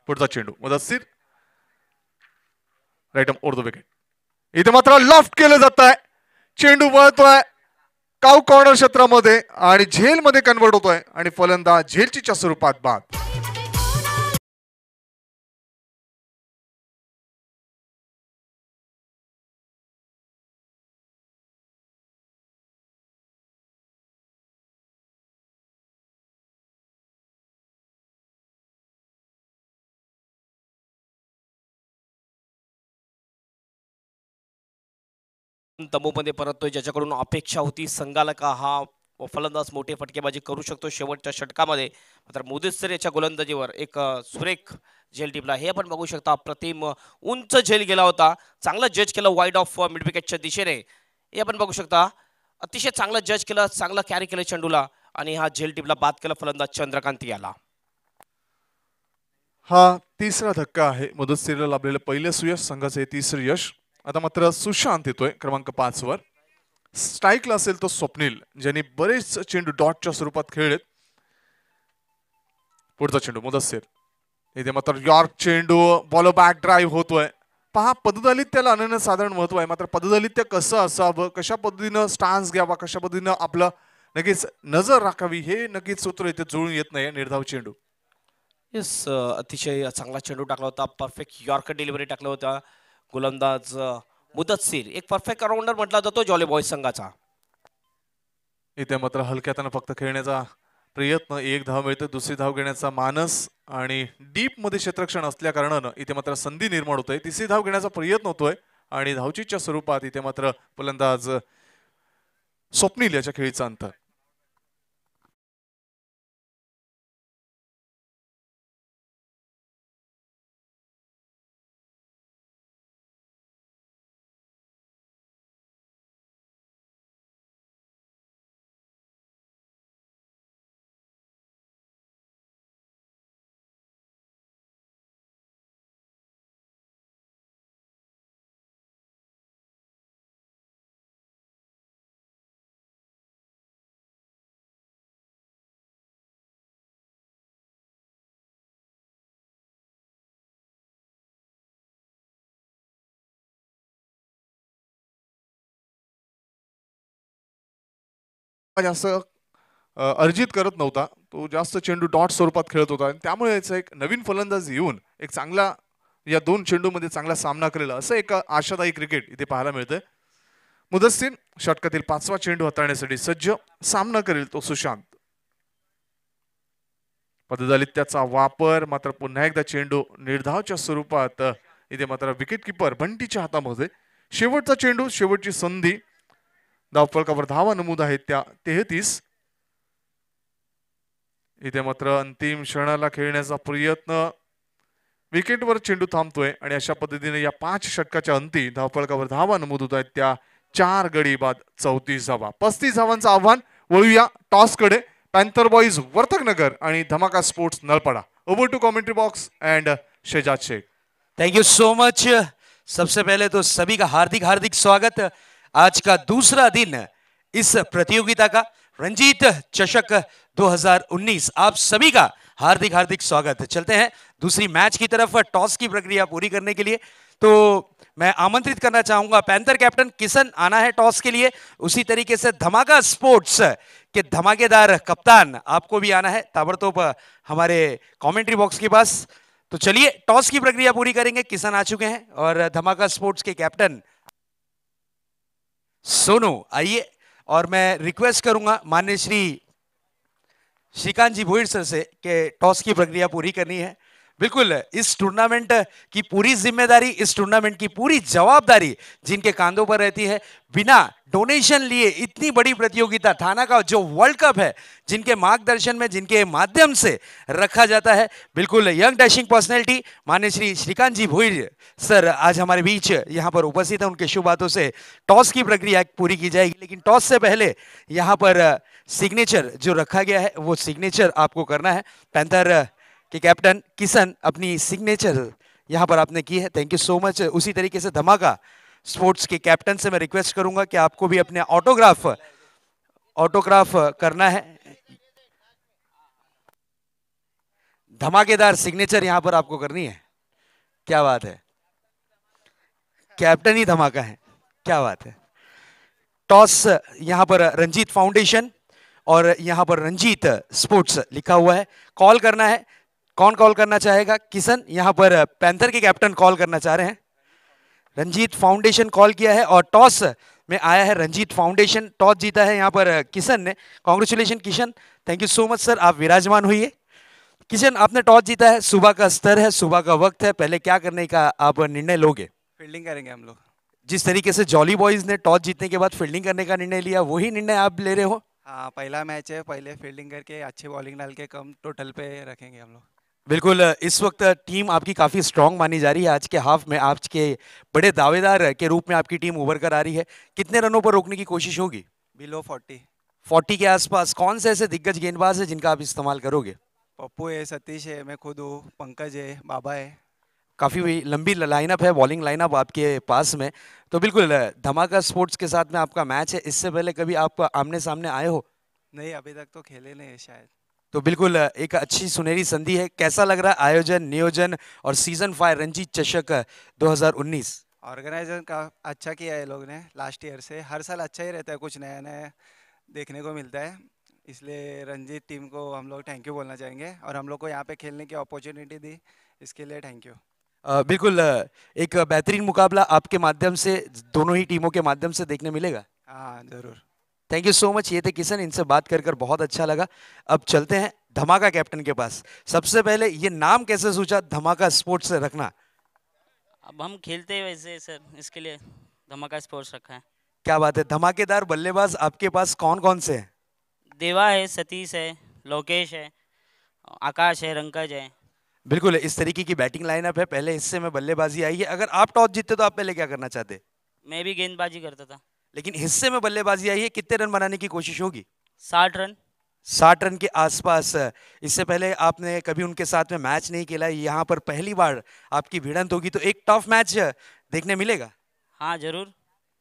पुढचा चेंडू Mudassir right over the wicket. इथे मात्र लॉफ्ट केलं जात आहे. चेंडू वळतोय काउ कॉर्नर क्षेत्रामध्ये आणि झेलमध्ये कन्वर्ट होतोय आणि फलंदाज झेलचीच्या स्वरूपात बाद. तंबूमध्ये परततोय, ज्याच्याकडून अपेक्षा होती संघाला का हा फलंदाज मोठे फटकेबाजी करू शकतो शेवटच्या षटकामध्ये. मात्र मुदस्सीर याच्या गोलंदाजीवर एक सुरेख झेल टिपला. हे आपण बघू शकता, अप्रतिम उंच झेल गेला होता. चांगला जज केलं वाईड ऑफ मिड विकेटच्या दिशेने. हे आपण बघू शकता, अतिशय चांगलं जज केलं, चांगलं कॅरी केलं चेंडूला आणि हा झेल टिपला बाद केला फलंदाज चंद्रकांत याला. हा 3रा धक्का आहे मुदस्सीरला लाभलेलं पहिलं सुयश, संघाचं हे 3रं यश. आता मात्र सुशांत येतोय क्रमांक 5 वर. स्ट्राईकला असेल तो स्वप्नील, ज्यांनी बरेच चेंडू डॉटच्या स्वरूपात खेळलेत. पुढचा चेंडू मुदस्सीर. इथे मात्र यॉर्क चेंडू बॉल बॅक ड्राईव्ह होतोय. पहा पददलित्याला अनन्यसाधारण महत्व आहे. मात्र पददलित्य कसं असावं, कशा पद्धतीनं स्टान्स घ्यावा, कशा पद्धतीनं आपलं नक्कीच नजर राखावी हे नक्कीच सूत्र इथे जुळून येत नाही. निर्धाव चेंडू. येस, अतिशय चांगला चेंडू टाकला होता. परफेक्ट यॉर्कर डिलिव्हरी टाकला होता गोलंदाज मुदस्सीर. एक परफेक्ट ऑलराऊंडर म्हटला जातो जॉली बॉयज संघाचा. इथे मात्र हलक्यात फक्त खेळण्याचा प्रयत्न. 1 धाव मिळते. दुसरी धाव घेण्याचा मानस आणि डीप मध्ये क्षेत्ररक्षण असल्या कारणानं इथे मात्र संधी निर्माण होतोय. 3री धाव घेण्याचा प्रयत्न होतोय आणि धावचीच्या स्वरूपात इथे मात्र फलंदाज स्वप्नील याच्या खेळीचा अंतर. जास्त अर्जित करत नव्हता. तो जास्त चेंडू डॉट स्वरूपात खेळत होता आणि त्यामुळे याचा एक नवीन फलंदाज येऊन एक चांगला या 2 चेंडूमध्ये चांगला सामना करेल असं एक आशादायी क्रिकेट इथे पाहायला मिळतंय. मुदस्सीर षटकातील 5वा चेंडू हाताळण्यासाठी सज्ज. सामना करेल तो सुशांत. पददलित्याचा वापर मात्र पुन्हा एकदा चेंडू निर्धावच्या स्वरूपात इथे मात्र विकेट किपर बंटीच्या हातामध्ये. शेवटचा चेंडू, शेवटची संधी. धावफलकावर धावा नमूद आहेत त्या 33. इथे मात्र अंतिम क्षणाला खेळण्याचा प्रयत्न. विकेटवर चेंडू थांबतोय आणि अशा पद्धतीने या 5 षटकाच्या अंती धावफलकावर धावा नमूद होत आहेत त्या 4 गडी बाद 34 धावा. 35 धावांचं आव्हान. वळूया टॉस कडे. पॅन्थर बॉईज वर्तकनगर आणि Dhamaka sports Nalpada. Over to commentary box and Shehzad Shaikh. Thank you so much. सबसे पहले तो सभी का हार्दिक हार्दिक स्वागत। आज का दूसरा दिन इस प्रतियोगिता का रंजीत चषक 2019, आप सभी का हार्दिक हार्दिक स्वागत। चलते हैं दूसरी मैच की तरफ। टॉस की प्रक्रिया पूरी करने के लिए तो मैं आमंत्रित करना चाहूंगा पैंथर कैप्टन किशन आना है टॉस के लिए। उसी तरीके से धमाका स्पोर्ट्स के धमाकेदार कप्तान आपको भी आना है ताबड़तोड़ हमारे कमेंट्री बॉक्स के पास। तो चलिए टॉस की प्रक्रिया पूरी करेंगे। किशन आ चुके हैं और धमाका स्पोर्ट्स के कैप्टन सोनू आइए। और मैं रिक्वेस्ट करूंगा माननीय श्रीकांत जी भोईर सर से कि टॉस की प्रक्रिया पूरी करनी है। बिल्कुल इस टूर्नामेंट की पूरी जिम्मेदारी, इस टूर्नामेंट की पूरी जवाबदारी जिनके कांधों पर रहती है, बिना डोनेशन लिए इतनी बड़ी प्रतियोगिता थाना का जो वर्ल्ड कप है, जिनके मार्गदर्शन में, जिनके माध्यम से रखा जाता है, बिल्कुल यंग डैशिंग पर्सनैलिटी माननीय श्रीकांत जी भोईर सर आज हमारे बीच यहाँ पर उपस्थित है। उनके शुभ हाथों से टॉस की प्रक्रिया पूरी की जाएगी। लेकिन टॉस से पहले यहाँ पर सिग्नेचर जो रखा गया है वो सिग्नेचर आपको करना है। पैंथर कि कैप्टन किशन अपनी सिग्नेचर यहां पर आपने की है, थैंक यू सो मच। उसी तरीके से धमाका स्पोर्ट्स के कैप्टन से मैं रिक्वेस्ट करूंगा कि आपको भी अपने ऑटोग्राफ करना है। धमाकेदार सिग्नेचर यहां पर आपको करनी है। क्या बात है, कैप्टन ही धमाका है, क्या बात है। टॉस यहां पर रंजीत फाउंडेशन और यहां पर रंजीत स्पोर्ट्स लिखा हुआ है। कॉल करना है, कौन कॉल करना चाहेगा? किशन यहाँ पर पैंथर के कैप्टन कॉल करना चाह रहे हैं। रंजीत फाउंडेशन कॉल किया है और टॉस में आया है रंजीत फाउंडेशन। टॉस जीता है यहाँ पर किशन ने। Congratulation Kishan, thank you so much sir. आप विराजमान हुई। किशन आपने टॉस जीता है, सुबह का स्तर है, सुबह का वक्त है, पहले क्या करने का आप निर्णय लोगे? फील्डिंग करेंगे हम लोग। जिस तरीके से जॉली बॉयज ने टॉस जीतने के बाद फील्डिंग करने का निर्णय लिया, वही निर्णय आप ले रहे हो? हाँ, पहला मैच है, पहले फील्डिंग करके अच्छी बॉलिंग डाल के कम टोटल पे रखेंगे हम लोग। बिल्कुल इस वक्त टीम आपकी काफी स्ट्रांग मानी जा रही है। आज के हाफ में आज के बड़े दावेदार के रूप में आपकी टीम उभर कर आ रही है। कितने रनों पर रोकने की कोशिश होगी? बिलो 40 के आसपास। कौन से ऐसे दिग्गज गेंदबाज है जिनका आप इस्तेमाल करोगे? पप्पू है, सतीश है, मैं खुद हूँ, पंकज है, बाबा है। काफी लंबी लाइनअप है, बॉलिंग लाइनअप आपके पास में। तो बिल्कुल धमाका स्पोर्ट्स के साथ में आपका मैच है। इससे पहले कभी आप आमने सामने आए हो? नहीं, अभी तक तो खेले नहीं है शायद। तो बिल्कुल एक अच्छी सुनहरी संधि है। कैसा लग रहा है आयोजन, नियोजन और सीजन 5 रंजीत चषक 2019? ऑर्गेनाइजर का अच्छा किया है लोग ने लास्ट ईयर से। हर साल अच्छा ही रहता है, कुछ नया नया देखने को मिलता है, इसलिए रंजीत टीम को हम लोग थैंक यू बोलना चाहेंगे और हम लोग को यहाँ पे खेलने की अपॉर्चुनिटी दी, इसके लिए थैंक यू। बिल्कुल एक बेहतरीन मुकाबला आपके माध्यम से, दोनों ही टीमों के माध्यम से देखने मिलेगा। हाँ जरूर। Thank you so much. ये थे किशन, इनसे बात कर बहुत अच्छा लगा। अब चलते हैं धमाका कैप्टन के पास। सबसे पहले ये नाम कैसे सोचा धमाका स्पोर्ट्स से रखना? अब हम खेलते हैं वैसे सर, इसके लिए धमाका स्पोर्ट्स रखा है। क्या बात है। धमाकेदार बल्लेबाज आपके पास कौन कौन से हैं? देवा है, सतीश है, लोकेश है, आकाश है, रंकज है। बिल्कुल इस तरीके की बैटिंग लाइनअप है। पहले हिस्से में बल्लेबाजी आई है। अगर आप टॉस जीतते तो आप पहले क्या करना चाहते? मैं भी गेंदबाजी करता था। लेकिन हिस्से में बल्लेबाजी आई है, कितने रन बनाने की कोशिश होगी? 60 रन। 60 रन के आसपास। इससे पहले आपने कभी उनके साथ में मैच नहीं खेला, यहाँ पर पहली बार आपकी भिड़ंत होगी, तो एक टफ मैच देखने मिलेगा। हाँ जरूर।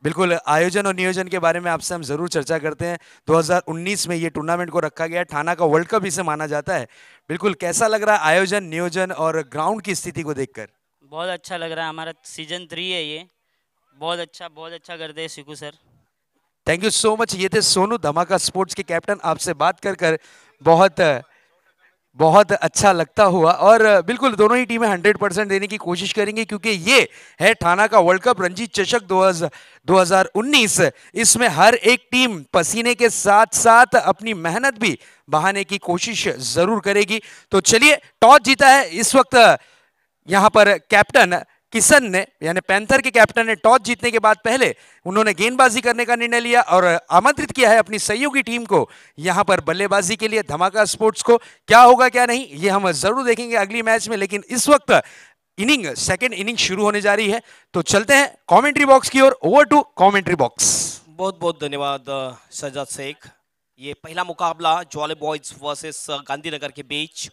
बिल्कुल आयोजन और नियोजन के बारे में आपसे हम जरूर चर्चा करते हैं। 2019 में ये टूर्नामेंट को रखा गया, थाना का वर्ल्ड कप इसे माना जाता है। बिल्कुल कैसा लग रहा है आयोजन, नियोजन और ग्राउंड की स्थिति को देखकर? बहुत अच्छा लग रहा है। हमारा सीजन 3 है ये। बहुत अच्छा करते हैं Siku sir. Thank you so much. ये थे सोनू, धमाका स्पोर्ट्स के कैप्टन। आपसे बात कर बहुत बहुत अच्छा लगता हुआ। और बिल्कुल दोनों ही टीमें 100% देने की कोशिश करेंगी, क्योंकि ये है ठाना का वर्ल्ड कप रणजी चषक 2019। इसमें हर एक टीम पसीने के साथ साथ अपनी मेहनत भी बहाने की कोशिश जरूर करेगी। तो चलिए, टॉस जीता है इस वक्त यहां पर कैप्टन किशन ने, यानी पैंथर के कैप्टन ने टॉस जीतने के बाद पहले उन्होंने गेंदबाजी करने का निर्णय लिया और आमंत्रित किया है अपनी सहयोगी टीम को यहां पर बल्लेबाजी के लिए। धमाका स्पोर्ट्स को क्या होगा क्या नहीं ये हम जरूर देखेंगे अगली मैच में, लेकिन इस वक्त सेकंड इनिंग शुरू होने जा रही है। तो चलते हैं कमेंट्री बॉक्स की ओर। Over to commentary box. बहुत बहुत धन्यवाद सज्जाद शेख। ये पहला मुकाबला ज्वाले बॉयज वर्सेस गांधीनगर के बीच,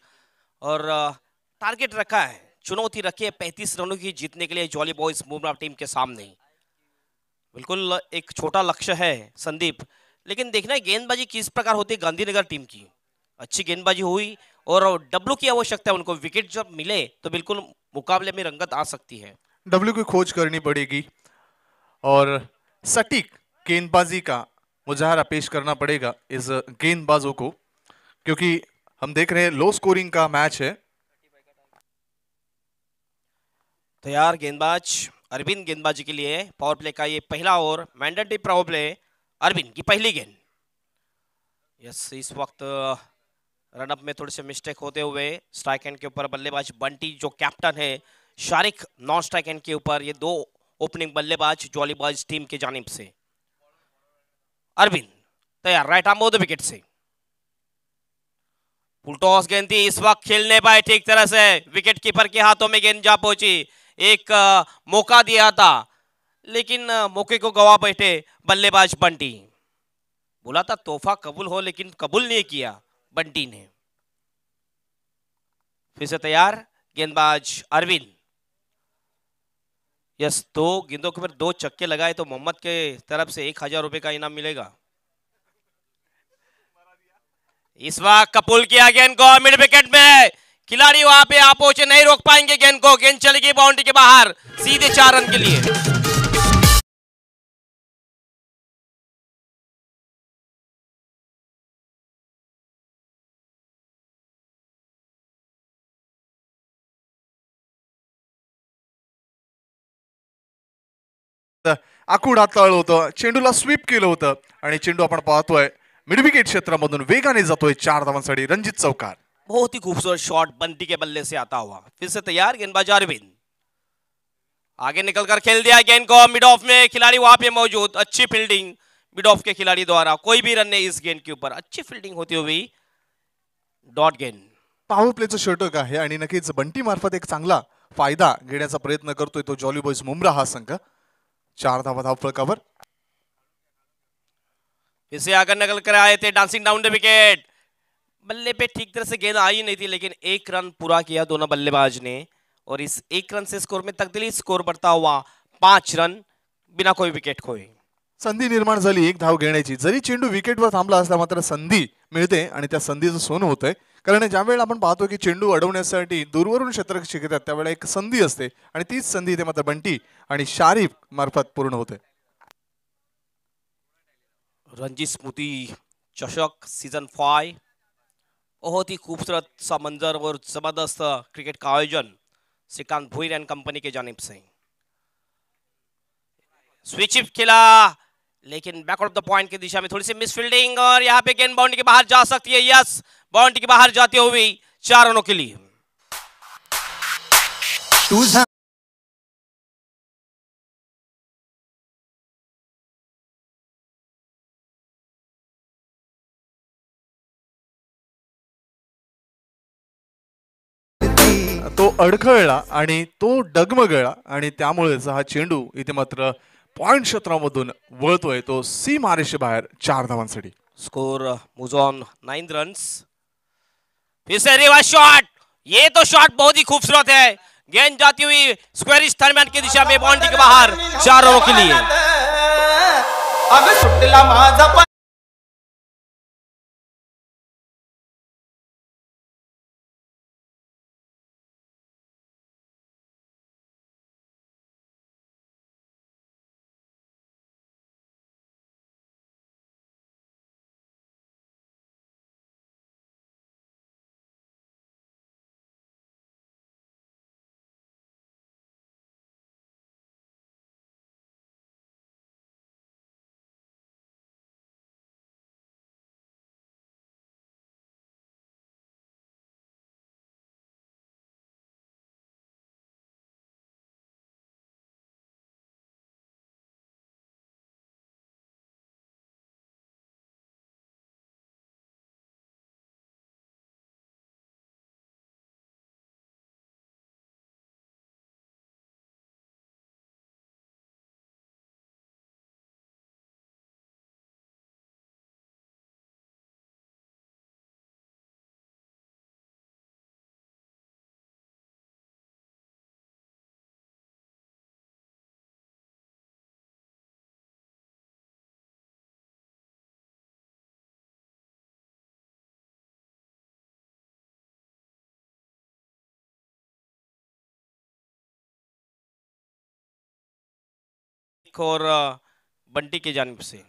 और टारगेट रखा है, चुनौती रखी है 35 रनों की जीतने के लिए ज्वाली बॉयज मुमरा टीम के सामने। बिल्कुल एक छोटा लक्ष्य है संदीप, लेकिन देखना है गेंदबाजी किस प्रकार होती है गांधीनगर टीम की। अच्छी गेंदबाजी हुई और डब्लू की आवश्यकता है उनको, विकेट जब मिले तो बिल्कुल मुकाबले में रंगत आ सकती है। डब्ल्यू की खोज करनी पड़ेगी और सटीक गेंदबाजी का मुजाहरा पेश करना पड़ेगा इस गेंदबाजों को, क्योंकि हम देख रहे हैं लो स्कोरिंग का मैच है। तैयार गेंदबाज अरविंद गेंदबाजी के लिए पावर प्ले का ये पहला ओवर, मैंडेटरी पावर प्ले। अरविंद की पहली गेंद। यस, इस वक्त रनअप में थोड़े से मिस्टेक होते हुए स्ट्राइक एंड के ऊपर बल्लेबाज बंटी जो कैप्टन है, शारिक नॉन स्ट्राइक एंड के ऊपर। ये दो ओपनिंग बल्लेबाज ज्वाली बॉयज टीम की जानिब से। अरविंद तैयार, right arm the wicket say. Full toss गेंद थी, इस वक्त खेल नहीं पाए ठीक तरह से, विकेट कीपर के हाथों में गेंद जा पहुंची। एक मौका दिया था लेकिन मौके को गवा बैठे बल्लेबाज बंटी। बोला था तोहफा कबूल हो, लेकिन कबूल नहीं किया बंटी ने। फिर से तैयार गेंदबाज अरविंद। यस, दो गेंदों के ऊपर दो चक्के लगाए तो मोहम्मद के तरफ से 1000 रुपए का इनाम मिलेगा। इस वक्त कपूल किया गेंद को मिड विकेट में, खिलाड़ी वहां पे आप पहुंचे, नहीं रोक पाएंगे गेंद को। गेंद चलेगी बाउंड्री के बाहर, सीधे 4 रन के लिए। आखूड हात लावलं होतं, चेंडूला स्वीप केलं होतं आणि चेंडू आपण पाहतोय मिडविकेट क्षेत्रामधून वेगाने जातोय 4 धावांसाठी रणजित चौकार। बहुत ही खूबसूरत शॉट बंटी के बल्ले से आता हुआ। फिर से तैयार गेंदबाज अरविंद, आगे निकलकर खेल दिया गेंद को मिड ऑफ में, खिलाड़ी वहां पे मौजूद। अच्छी फील्डिंग मिड ऑफ के खिलाड़ी द्वारा, कोई भी रन नहीं इस गेंद के ऊपर, अच्छी फील्डिंग होती हुई डॉट गेंद। पॉवर प्लेचं षटक आहे आणि नक्कीच बंटी मार्फत एक चांगला फायदा घेण्याचा प्रयत्न करतोय तो जॉली बॉयज मुंब्रा हा संघ। 4 धावा धावफलकावर। फिर से आकर निकल कर आए थे डांसिंग डाउन द विकेट, बल्ले पे ठीक तरह से गेंद आई नहीं थी, लेकिन 1 रन पूरा किया दोनों बल्लेबाज ने, और इस 1 रन से स्कोर में तब्दीली, स्कोर बढ़ता हुआ 5 रन बिना कोई विकेट खोए। संधी निर्माण झाली 1 धाव घेण्याची, जरी चेंडू विकेटवर थांबला असला मात्र संधी मिळते आणि त्या संधीचं सोनं होतंय। कारण ज्या वेळेला आपण पाहतो की चेंडू अडवण्यासाठी दूरवरून क्षेत्ररक्षक येतात त्यावेळेला एक संधी असते आणि तीच संधी इथे मात्र बंटी आणि शारिफ मार्फत पूर्ण होते। रणजी स्मृति चषक सीजन 5, बहुत ही खूबसूरत सा मंजर और जबरदस्त क्रिकेट का आयोजन श्रीकांत भोईर एंड कंपनी के जानिब से। स्विच खेला लेकिन बैक ऑफ द पॉइंट की दिशा में थोड़ी सी मिस फील्डिंग, और यहाँ पे गेंद बाउंड्री के बाहर जा सकती है। यस, बाउंड्री के बाहर जाती हुई 4 रनों के लिए। तो अडखळला आणि तो डगमगला आणि त्यामुळेच हा चेंडू इथे मात्र पॉइंट क्षेत्रामधून वळतोय तो सीम आरेषे बाहेर 4 धावांसाठी। Score moves on 9 runs. फिर से रिवर्स शॉट, ये तो शॉट बहुत ही खूबसूरत है, गेंद जाती हुई स्क्वेरिश थर्मैन की दिशा में बाउंड्री के बाहर 4 रनों के लिए। शारिक और बंटी की जानिब से।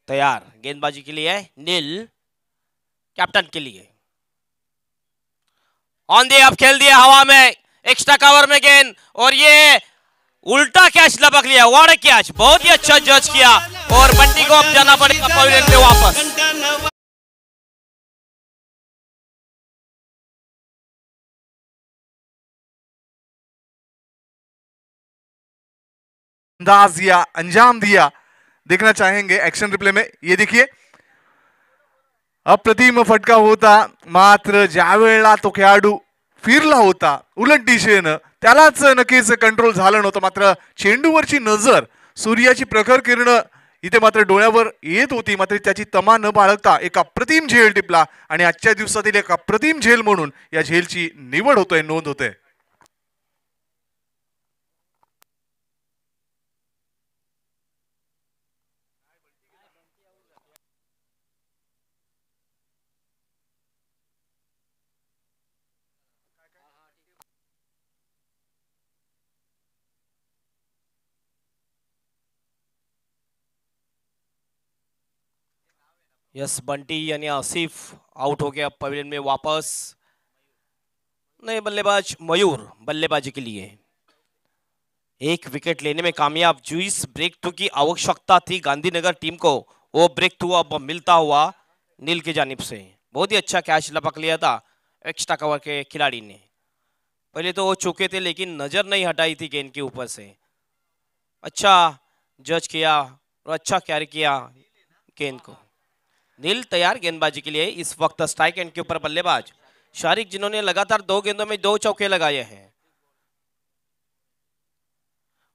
तैयार गेंदबाजी के लिए नील, कैप्टन के लिए ऑन दी, अब खेल दिया हवा में, एक्स्ट्रा कवर में गेंद और ये उल्टा कैच लपक लिया। वाह कैच, बहुत ही अच्छा जज किया और बंटी को अब जाना पड़ेगा पवेलियन पे वापस। अंदाज दिया, अंजाम दिया, देखना चाहेंगे एक्शन रिप्ले में। ये देखिए अप्रतिम फटका होता, मात्र ज्या वेळेला तो खेळाडू फिरला होता उलट दिशेनं त्यालाच नक्कीच कंट्रोल झालं नव्हतं, मात्र चेंडूवरची नजर, सूर्याची प्रखर किरण इथे मात्र डोळ्यावर येत होती, मात्र त्याची तमा न बाळगता एक अप्रतिम झेल टिपला आणि आजच्या दिवसातील एक अप्रतिम झेल म्हणून या झेलची निवड होतोय, नोंद होते। यस, बंटी यानी आसिफ आउट हो गया पवेलियन में वापस। नए बल्लेबाज मयूर बल्लेबाजी के लिए। एक विकेट लेने में कामयाब, जो इस ब्रेक थ्रू की आवश्यकता थी गांधीनगर टीम को, वो ब्रेक थ्रू अब मिलता हुआ नील की जानिब से। बहुत ही अच्छा कैच लपक लिया था एक्स्ट्रा कवर के खिलाड़ी ने। पहले तो वो चौके थे लेकिन नजर नहीं हटाई थी गेंद के ऊपर से। अच्छा जज किया और अच्छा कैरी किया गेंद को। नील तैयार गेंदबाजी के लिए। इस वक्त स्ट्राइक एंड के ऊपर बल्लेबाज शारिक, जिन्होंने लगातार 2 गेंदों में 2 चौके लगाए हैं।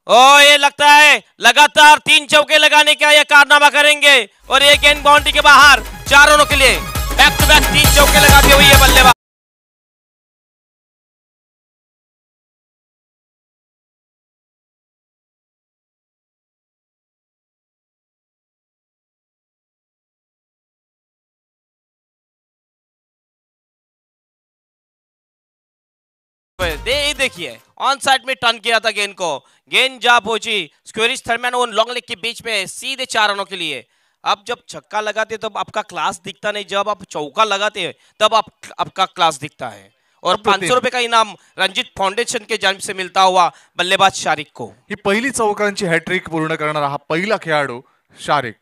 ओ ये लगता है लगातार 3 चौके लगाने का ये कारनामा करेंगे और ये गेंद बाउंड्री के बाहर 4 रनों के लिए बैक टू बैक 3 चौके लगाते हुए ये बल्लेबाज। देखिए ऑन साइड में टर्न किया था गेंद को, गेंद जा पहुंची स्क्वेरिश थर्डमैन और लॉन्ग लेग के बीच में सीधे 4 रनों के लिए। अब जब छक्का लगाते तब आपका क्लास दिखता नहीं, जब आप चौका लगाते हैं तब आपका क्लास दिखता है। और 500 रुपए का इनाम रंजीत फाउंडेशन के जानिब से मिलता हुआ बल्लेबाज शारिक को। ही पहिली चौकांची हॅट्रिक पूर्ण करणारा हा पहिला खेळाडू शारिक।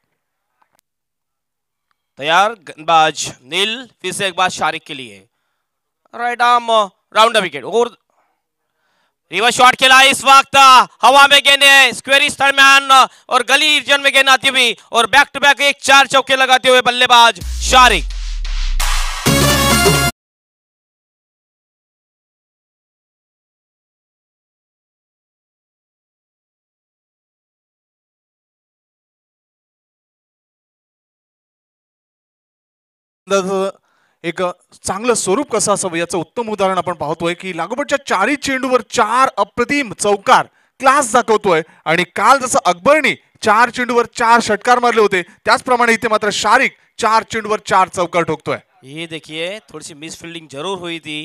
तैयार गेंदबाज नील, फिर से एक बार शारिक के लिए right arm round the wicket और रिवर्स शॉट खेला इस वक्त हवा में गेंद है, स्क्वेरिश थर्डमैन और गली रीजन में गेंद आती हुई और बैक टू बैक 4 चौके लगाते हुए बल्लेबाज शारिक। एक चांगलं स्वरूप कसं असावं याचं उत्तम उदाहरण आपण पाहतोय की लागोपाठच्या 4 चेंडूवर 4 अप्रतिम चौकार क्लास दाखवतोय आणि काल जसं अकबरनी 4 चेंडूवर 4 षटकार मारले होते त्याचप्रमाणे इथे मात्र शारिक 4 चेंडूवर 4 चौकार ठोकतोय। ये देखिए थोड़ी सी मिस फील्डिंग जरूर हुई थी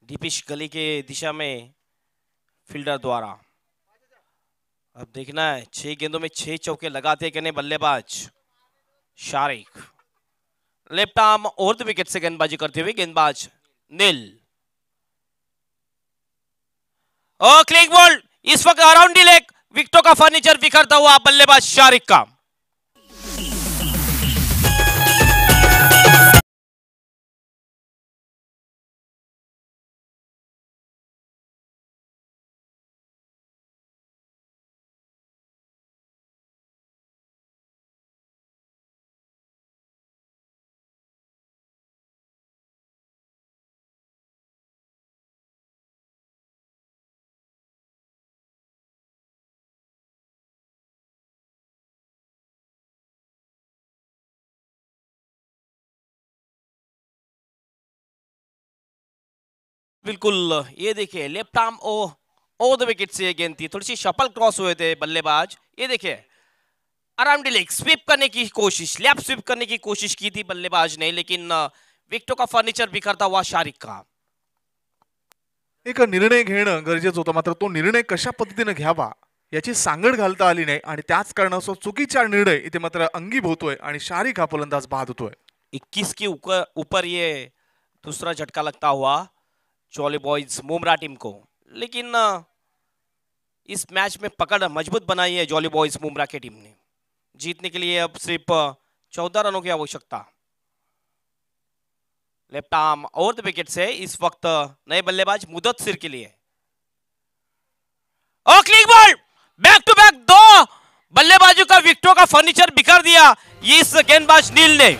दीपेश गली के दिशा में फील्डर द्वारा। अब देखना है 6 गेंदों में 6 चौके लगाते कि नहीं बल्लेबाज Shariq. Left arm over the wicket से गेंदबाजी करते हुए गेंदबाज नील। ओ क्लिक बॉल इस वक्त अराउंड दी लेग, विकेटों का फर्नीचर बिखरता हुआ बल्लेबाज शारिक का। बिल्कुल ये देखिए left arm over the wicket से गेंद थी, थोड़ी सी शफल क्रॉस हुए थे बल्लेबाज। ये देखिए अराउंड लेग स्वीप करने की कोशिश, लैप स्वीप करने की कोशिश की थी बल्लेबाज ने, लेकिन विकेटों का फर्नीचर बिखरता हुआ शारिक का। एक निर्णय घेणं गरजेचं होतं, मात्र तो निर्णय कशा पद्धतीने घ्यावा याची सांगड घालता आली नाही आणि त्याच कारणास्तव चुकीचा निर्णय इथे मात्र अंगीभ होतोय आणि शारिक हा फलंदाज बाद होतोय. 21 के ऊपर ये दूसरा झटका लगता हुआ जॉली बॉयज मुमरा टीम को, लेकिन इस मैच में पकड़ मजबूत बनाई है जॉली बॉयज मुमरा की टीम ने. जीतने के लिए अब सिर्फ 14 रनों की आवश्यकता. Left arm over the wicket से इस वक्त नए बल्लेबाज मुदस्सिर के लिए. और click ball, back to back दो बल्लेबाजों का विकेटों का फर्नीचर बिखर दिया इस गेंदबाज नील ने.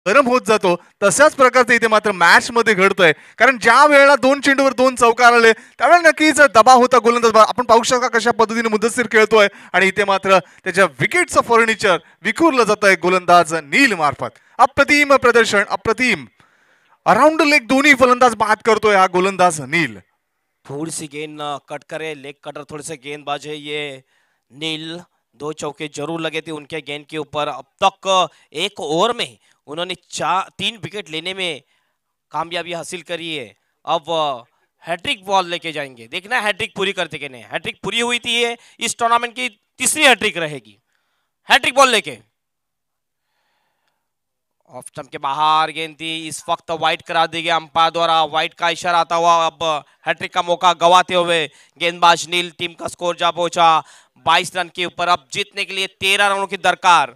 गरम होत जातो तशाच प्रकारचे इथे मात्र मॅच मध्ये घडतंय, कारण ज्या वेळेला 2 चेंडूवर 2 चौकार आले त्यावेळेला नक्कीच दबाव होता गोलंदाज. आपण पाहू शकता कशा पद्धतीने मुदस्सिर खेळतोय आणि इथे मात्र त्याच्या विकेटचं फर्निचर विखुरलं जात आहे गोलंदाज नील मार्फत. अप्रतिम प्रदर्शन, अप्रतिम अराउंड लेग दोन्ही फलंदाज बाद करतोय हा गोलंदाज नील. थोड़ी सी गेंद कट करे, लेग कटर थोड़े से गेंदबाज है ये नील. 2 चौके जरूर लगे थे उनके गेंद के ऊपर. अब तक एक ओवर में उन्होंने 3 विकेट लेने में कामयाबी हासिल करी है. अब हैट्रिक बॉल लेके जाएंगे, देखना हैट्रिक पूरी करते कि नहीं. हैट्रिक पूरी हुई थी, ये इस टूर्नामेंट की तीसरी हैट्रिक रहेगी. हैट्रिक बॉल लेके ऑफ स्टंप के बाहर गेंद थी, इस वक्त वाइड करा दी गई अंपायर द्वारा. वाइड का इशारा आता हुआ अब हैट्रिक का मौका गवाते हुए गेंदबाज नील. टीम का स्कोर जा पहुंचा 22 रन के ऊपर. अब जीतने के लिए 13 रनों की दरकार.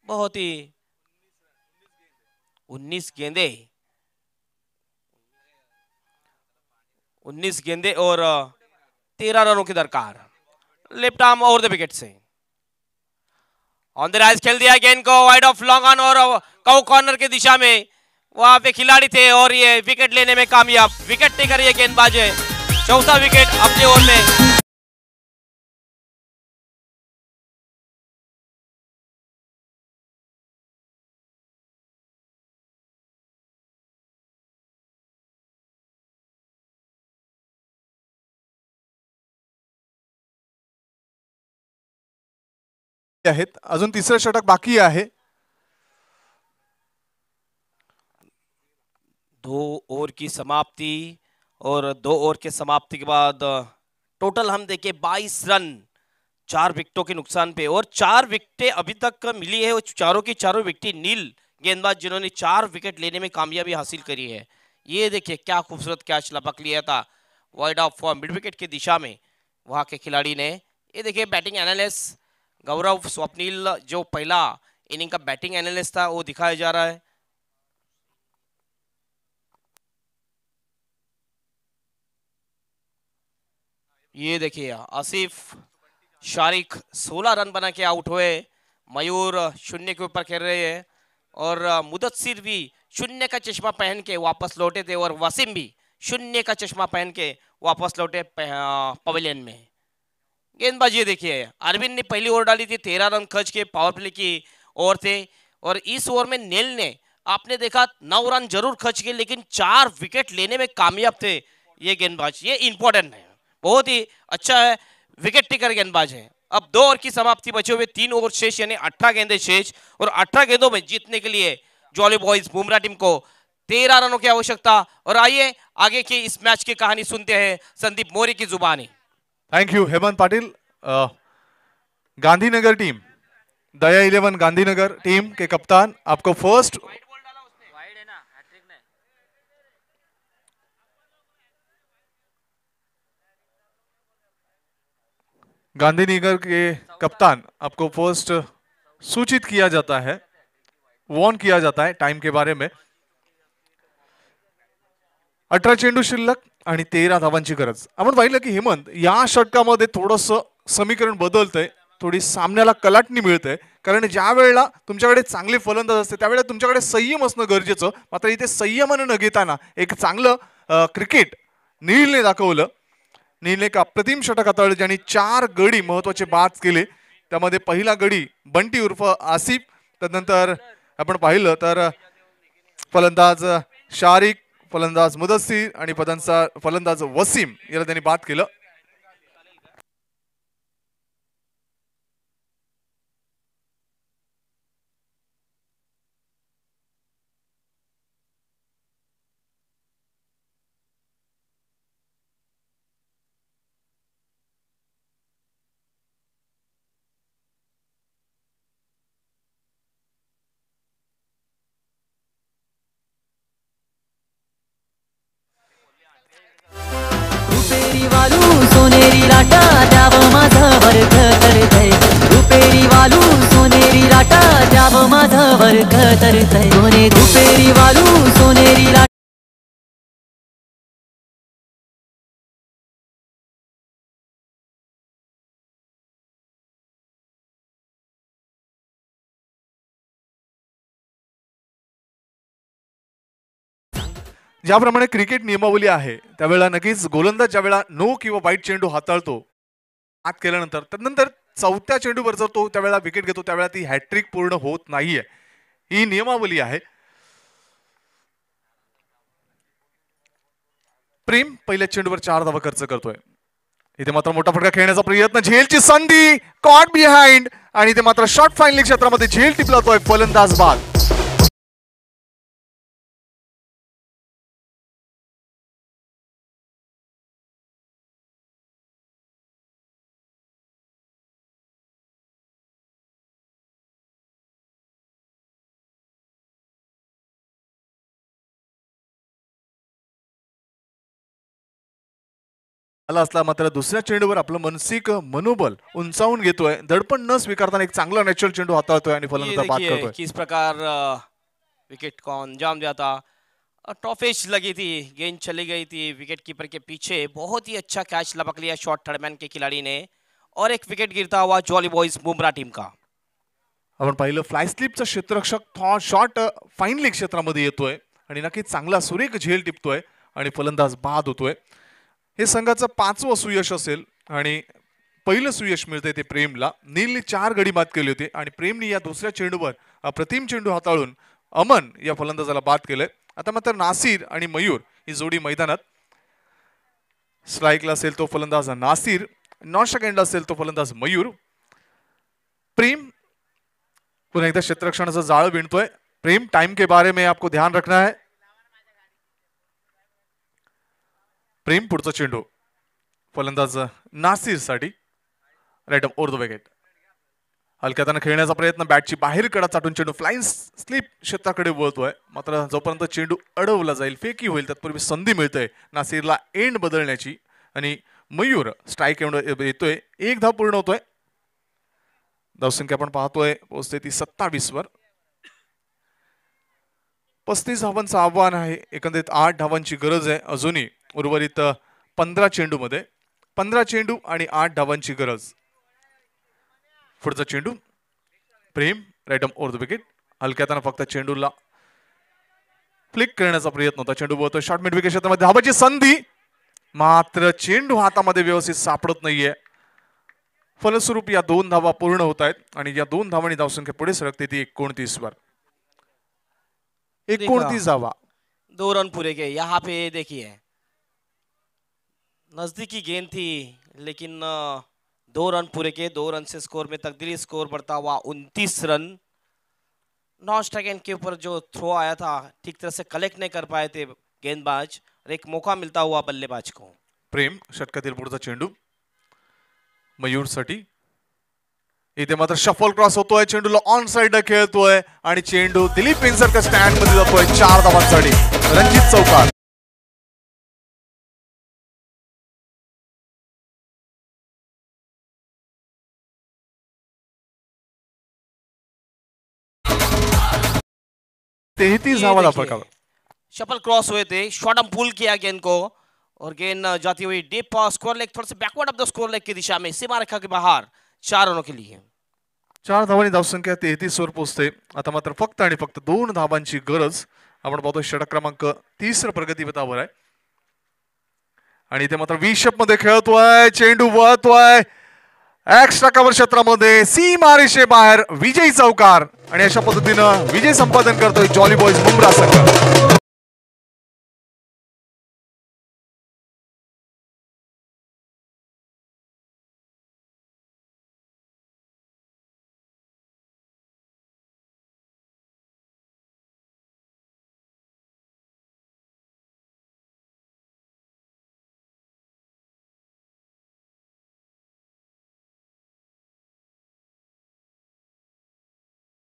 बहुत ही 19 गेंदे और 13 रनों की दरकार. Left arm over the wicket say on the rise खेल दिया गेंद को वाइड ऑफ लॉन्ग ऑन और कव कॉर्नर की दिशा में वहां पे खिलाड़ी थे और ये विकेट लेने में कामयाब. विकेट टेकर ये गेंदबाज है, चौथा विकेट अपने ओवर में. आहेत अजून तिसरं षटक बाकी आहे. 2 ओवर की समाप्ति और 2 ओवर के समाप्ति के बाद टोटल हम देखें 22 रन 4 विकेटों के नुकसान पे. और 4 विकेटें अभी तक मिली है, वो चारों की चारों विकेट नील गेंदबाज जिन्होंने 4 विकेट लेने में कामयाबी हासिल करी है. ये देखिए क्या खूबसूरत कैच लपक लिया था वाइड ऑफ मिड विकेट की दिशा में वहां के खिलाड़ी ने. ये देखिए बैटिंग एनालिस्ट गौरव स्वप्निल जो पहला इनिंग का बैटिंग एनालिस्ट था वो दिखाया जा रहा है. ये देखिए आसिफ शारिक 16 रन बना के आउट हुए. मयूर 0 के ऊपर खेल रहे हैं और मुदस्सिर भी 0 का चश्मा पहन के वापस लौटे थे और वसीम भी 0 का चश्मा पहन के वापस लौटे पवेलियन में. गेंदबाजी देखिए अरविंद ने पहली ओवर डाली थी, 13 रन खर्च के पावर प्ले की ओवर थे. और इस ओवर में नील ने आपने देखा 9 रन जरूर खर्च किए लेकिन 4 विकेट लेने में कामयाब थे ये गेंदबाज. ये इंपॉर्टेंट है, बहुत ही अच्छा है, विकेट टेकर गेंदबाज है. अब 2 ओवर की समाप्ति बचे हुए 3 ओवर शेष यानी 18 गेंदे शेष और 18 गेंदों में जीतने के लिए जॉली बॉयज बुमराह टीम को 13 रनों की आवश्यकता. और आइए आगे की इस मैच की कहानी सुनते हैं संदीप मौर्य की जुबानी. Thank you Hemant Patil. Gandhinagar team, Daya 11 Gandhinagar team के कप्तान, आपको फर्स्ट गांधीनगर के कप्तान आपको फर्स्ट सूचित किया जाता है, वॉर्न किया जाता है टाइम के बारे में. 18 चेंडू शिल्लक आणि 13 धावांची गरज. आपण पाहिलं की हेमंत या षटकामध्ये थोडंसं समीकरण बदलतंय, थोडी सामन्याला कलाटणी मिळते, कारण ज्या वेळेला तुमच्याकडे चांगले फलंदाज असते त्यावेळेला तुमच्याकडे संयम असणं गरजेचं. मात्र इथे संयमाने न घेताना एक चांगलं क्रिकेट नीलने दाखवलं. नीलने एक अप्रतिम षटक हाताळलं ज्यांनी 4 गडी महत्वाचे बाद केले. त्यामध्ये पहिला गडी बंटी उर्फ आसिफ, त्यानंतर आपण पाहिलं तर फलंदाज शारिक, फलंदाज मुदस्सीर आणि फलंदाज वसीम याला त्यांनी बाद केलं. रुपेरी वालू सोनेरी लाटा द्यावं माझं वर्ग करतय. रुपेरी वालू सोनेरी लाटा द्यावं माझं वर्ग करतय. रुपेरी वालू सोनेरी लाटा. ज्याप्रमाणे क्रिकेट नियमावली आहे त्यावेळेला नक्कीच गोलंदाज ज्यावेळेला नो किंवा वाईट चेंडू हाताळतो आत केल्यानंतर, त्यानंतर चौथ्या चेंडूवर जर तो त्यावेळेला विकेट घेतो त्यावेळेला ती हॅट्रिक पूर्ण होत नाहीये. ही नियमावली आहे. प्रेम पहिल्या चेंडूवर 4 धावा खर्च करतोय. इथे मात्र मोठा फटका खेळण्याचा प्रयत्न, झेलची संधी, कॉट बिहाइंड आणि इथे मात्र शॉर्ट फायनलिंग क्षेत्रामध्ये झेल टिपलातोय, फलंदाज बाद. आला असला मात्र दुसऱ्या चेंडूवर आपलं मानसिक मनोबल उंचावून घेतोय, दडपण न स्वीकारताना एक चांगला नॅचरल चेंडू हाताळतोय आणि फलंदाज बाद करतोय. किस प्रकार विकेट को अंजाम दिया था. टॉफिश लगी थी, गेंद चली गई थी विकेट कीपर के पीछे. बहुत ही अच्छा कैच लपक लिया शॉर्ट थर्डमैन के खिलाड़ी ने और एक विकेट गिरता हुआ जॉली बॉयज बुमराह टीम का. आपण पाहिलं फ्लाय स्लिपचा क्षेत्ररक्षक शॉट फाईनली क्षेत्रामध्ये येतोय आणि नक्कीच चांगला सुरेख झेल टिपतोय आणि फलंदाज बाद होतोय. हे संघाचं 5वं सुयश असेल आणि पहिलं सुयश मिळतंय ते प्रेमला. नीलने 4 गडी बाद केले होते आणि प्रेमने या दुसऱ्या चेंडूवर अप्रतिम चेंडू हाताळून अमन या फलंदाजाला बाद केलंय. आता मात्र नासिर आणि मयूर ही जोडी मैदानात. स्ट्राईकला असेल तो फलंदाज नासिर, नॉन स्ट्राईक असेल तो फलंदाज मयूर. प्रेम पुन्हा एकदा क्षेत्ररक्षणाचं जाळं विणतोय. प्रेम, टाइम के बारे में आपको ध्यान रखना है. प्रेम पुढचा चेंडू फलंदाज नासिर साठी, राईट ओव्हर द विकेट. हलक्याताना खेळण्याचा प्रयत्न, बॅटची बाहेर कडा चाटून चेंडू फ्लाइंग स्लिप क्षेत्राकडे वळतोय. मात्र जोपर्यंत चेंडू अडवला जाईल, फेकी होईल, तत्पूर्वी संधी मिळते नासिरला एंड बदलण्याची आणि मयूर स्ट्राईक येतोय. 1 धाव पूर्ण होतोय. धावसंख्या आपण पाहतोय पोहोचते ती 27 वर. 35 धावांचं आव्हान आहे. एकंदरीत 8 धावांची गरज आहे अजूनही उर्वरित 15 चेंडू मध्ये. 15 चेंडू आणि 8 धावांची गरज. पुढचा चेंडू प्रेम, राईट ओव्हर द विकेट. हलक्याताना फक्त चेंडूला फ्लिक करण्याचा प्रयत्न होता. चेंडू बोलतोय शॉर्ट मिड विकेट क्षेत्रामध्ये, धावाची संधी, मात्र चेंडू हातामध्ये व्यवस्थित सापडत नाहीये. फलस्वरूप या 2 धावा पूर्ण होत आहेत आणि या 2 धावांनी धावसंख्या पुढे सरकते ती 29 वर. 29 धावा. 2 रन पूरे के. यहाँ पे देखिए नजदीकी गेंद थी लेकिन 2 रन पूरे के. 2 रन से स्कोर में तकदीरी स्कोर बढ़ता हुआ 29 रन. नॉन स्ट्राइक एंड के ऊपर जो थ्रो आया था ठीक तरह से कलेक्ट नहीं कर पाए थे गेंदबाज और एक मौका मिलता हुआ बल्लेबाज को. प्रेम षटकातील पुढचा चेंडू मयूर साठी. इथे मात्र शफल क्रॉस होतोय, चेंडूला ऑन साइड खेळतोय आणि चेंडू दिलीप वेंगसरकर स्टँड मध्ये जातोय 4 धावांसाठी. रणजित चौकार. तेहतीस धावा दाखल. शफल क्रॉस हुए थे, शॉर्ट पुल किया गेंद को और गेंद जाती हुई डीप स्कोर लेग, थोड़ा सा backward of the score leg की दिशा में सीमा रेखा के बाहर 4 रनों के लिए. 4 धावांनी धावसंख्या 33 वर पोहोचते. आता मात्र फक्त आणि फक्त 2 धावांची गरज. आपण पाहतोय षटक क्रमांक 30 प्रगतीपथावर आहे आणि इथे मात्र 20 मध्ये खेळतोय, चेंडू वळतोय एक्स्ट्रा कव्हर क्षेत्रामध्ये सीमारेषे बाहेर विजयी चौकार आणि अशा पद्धतीनं विजय संपादन करतोय जॉली बॉयज मुंब्रा संघ.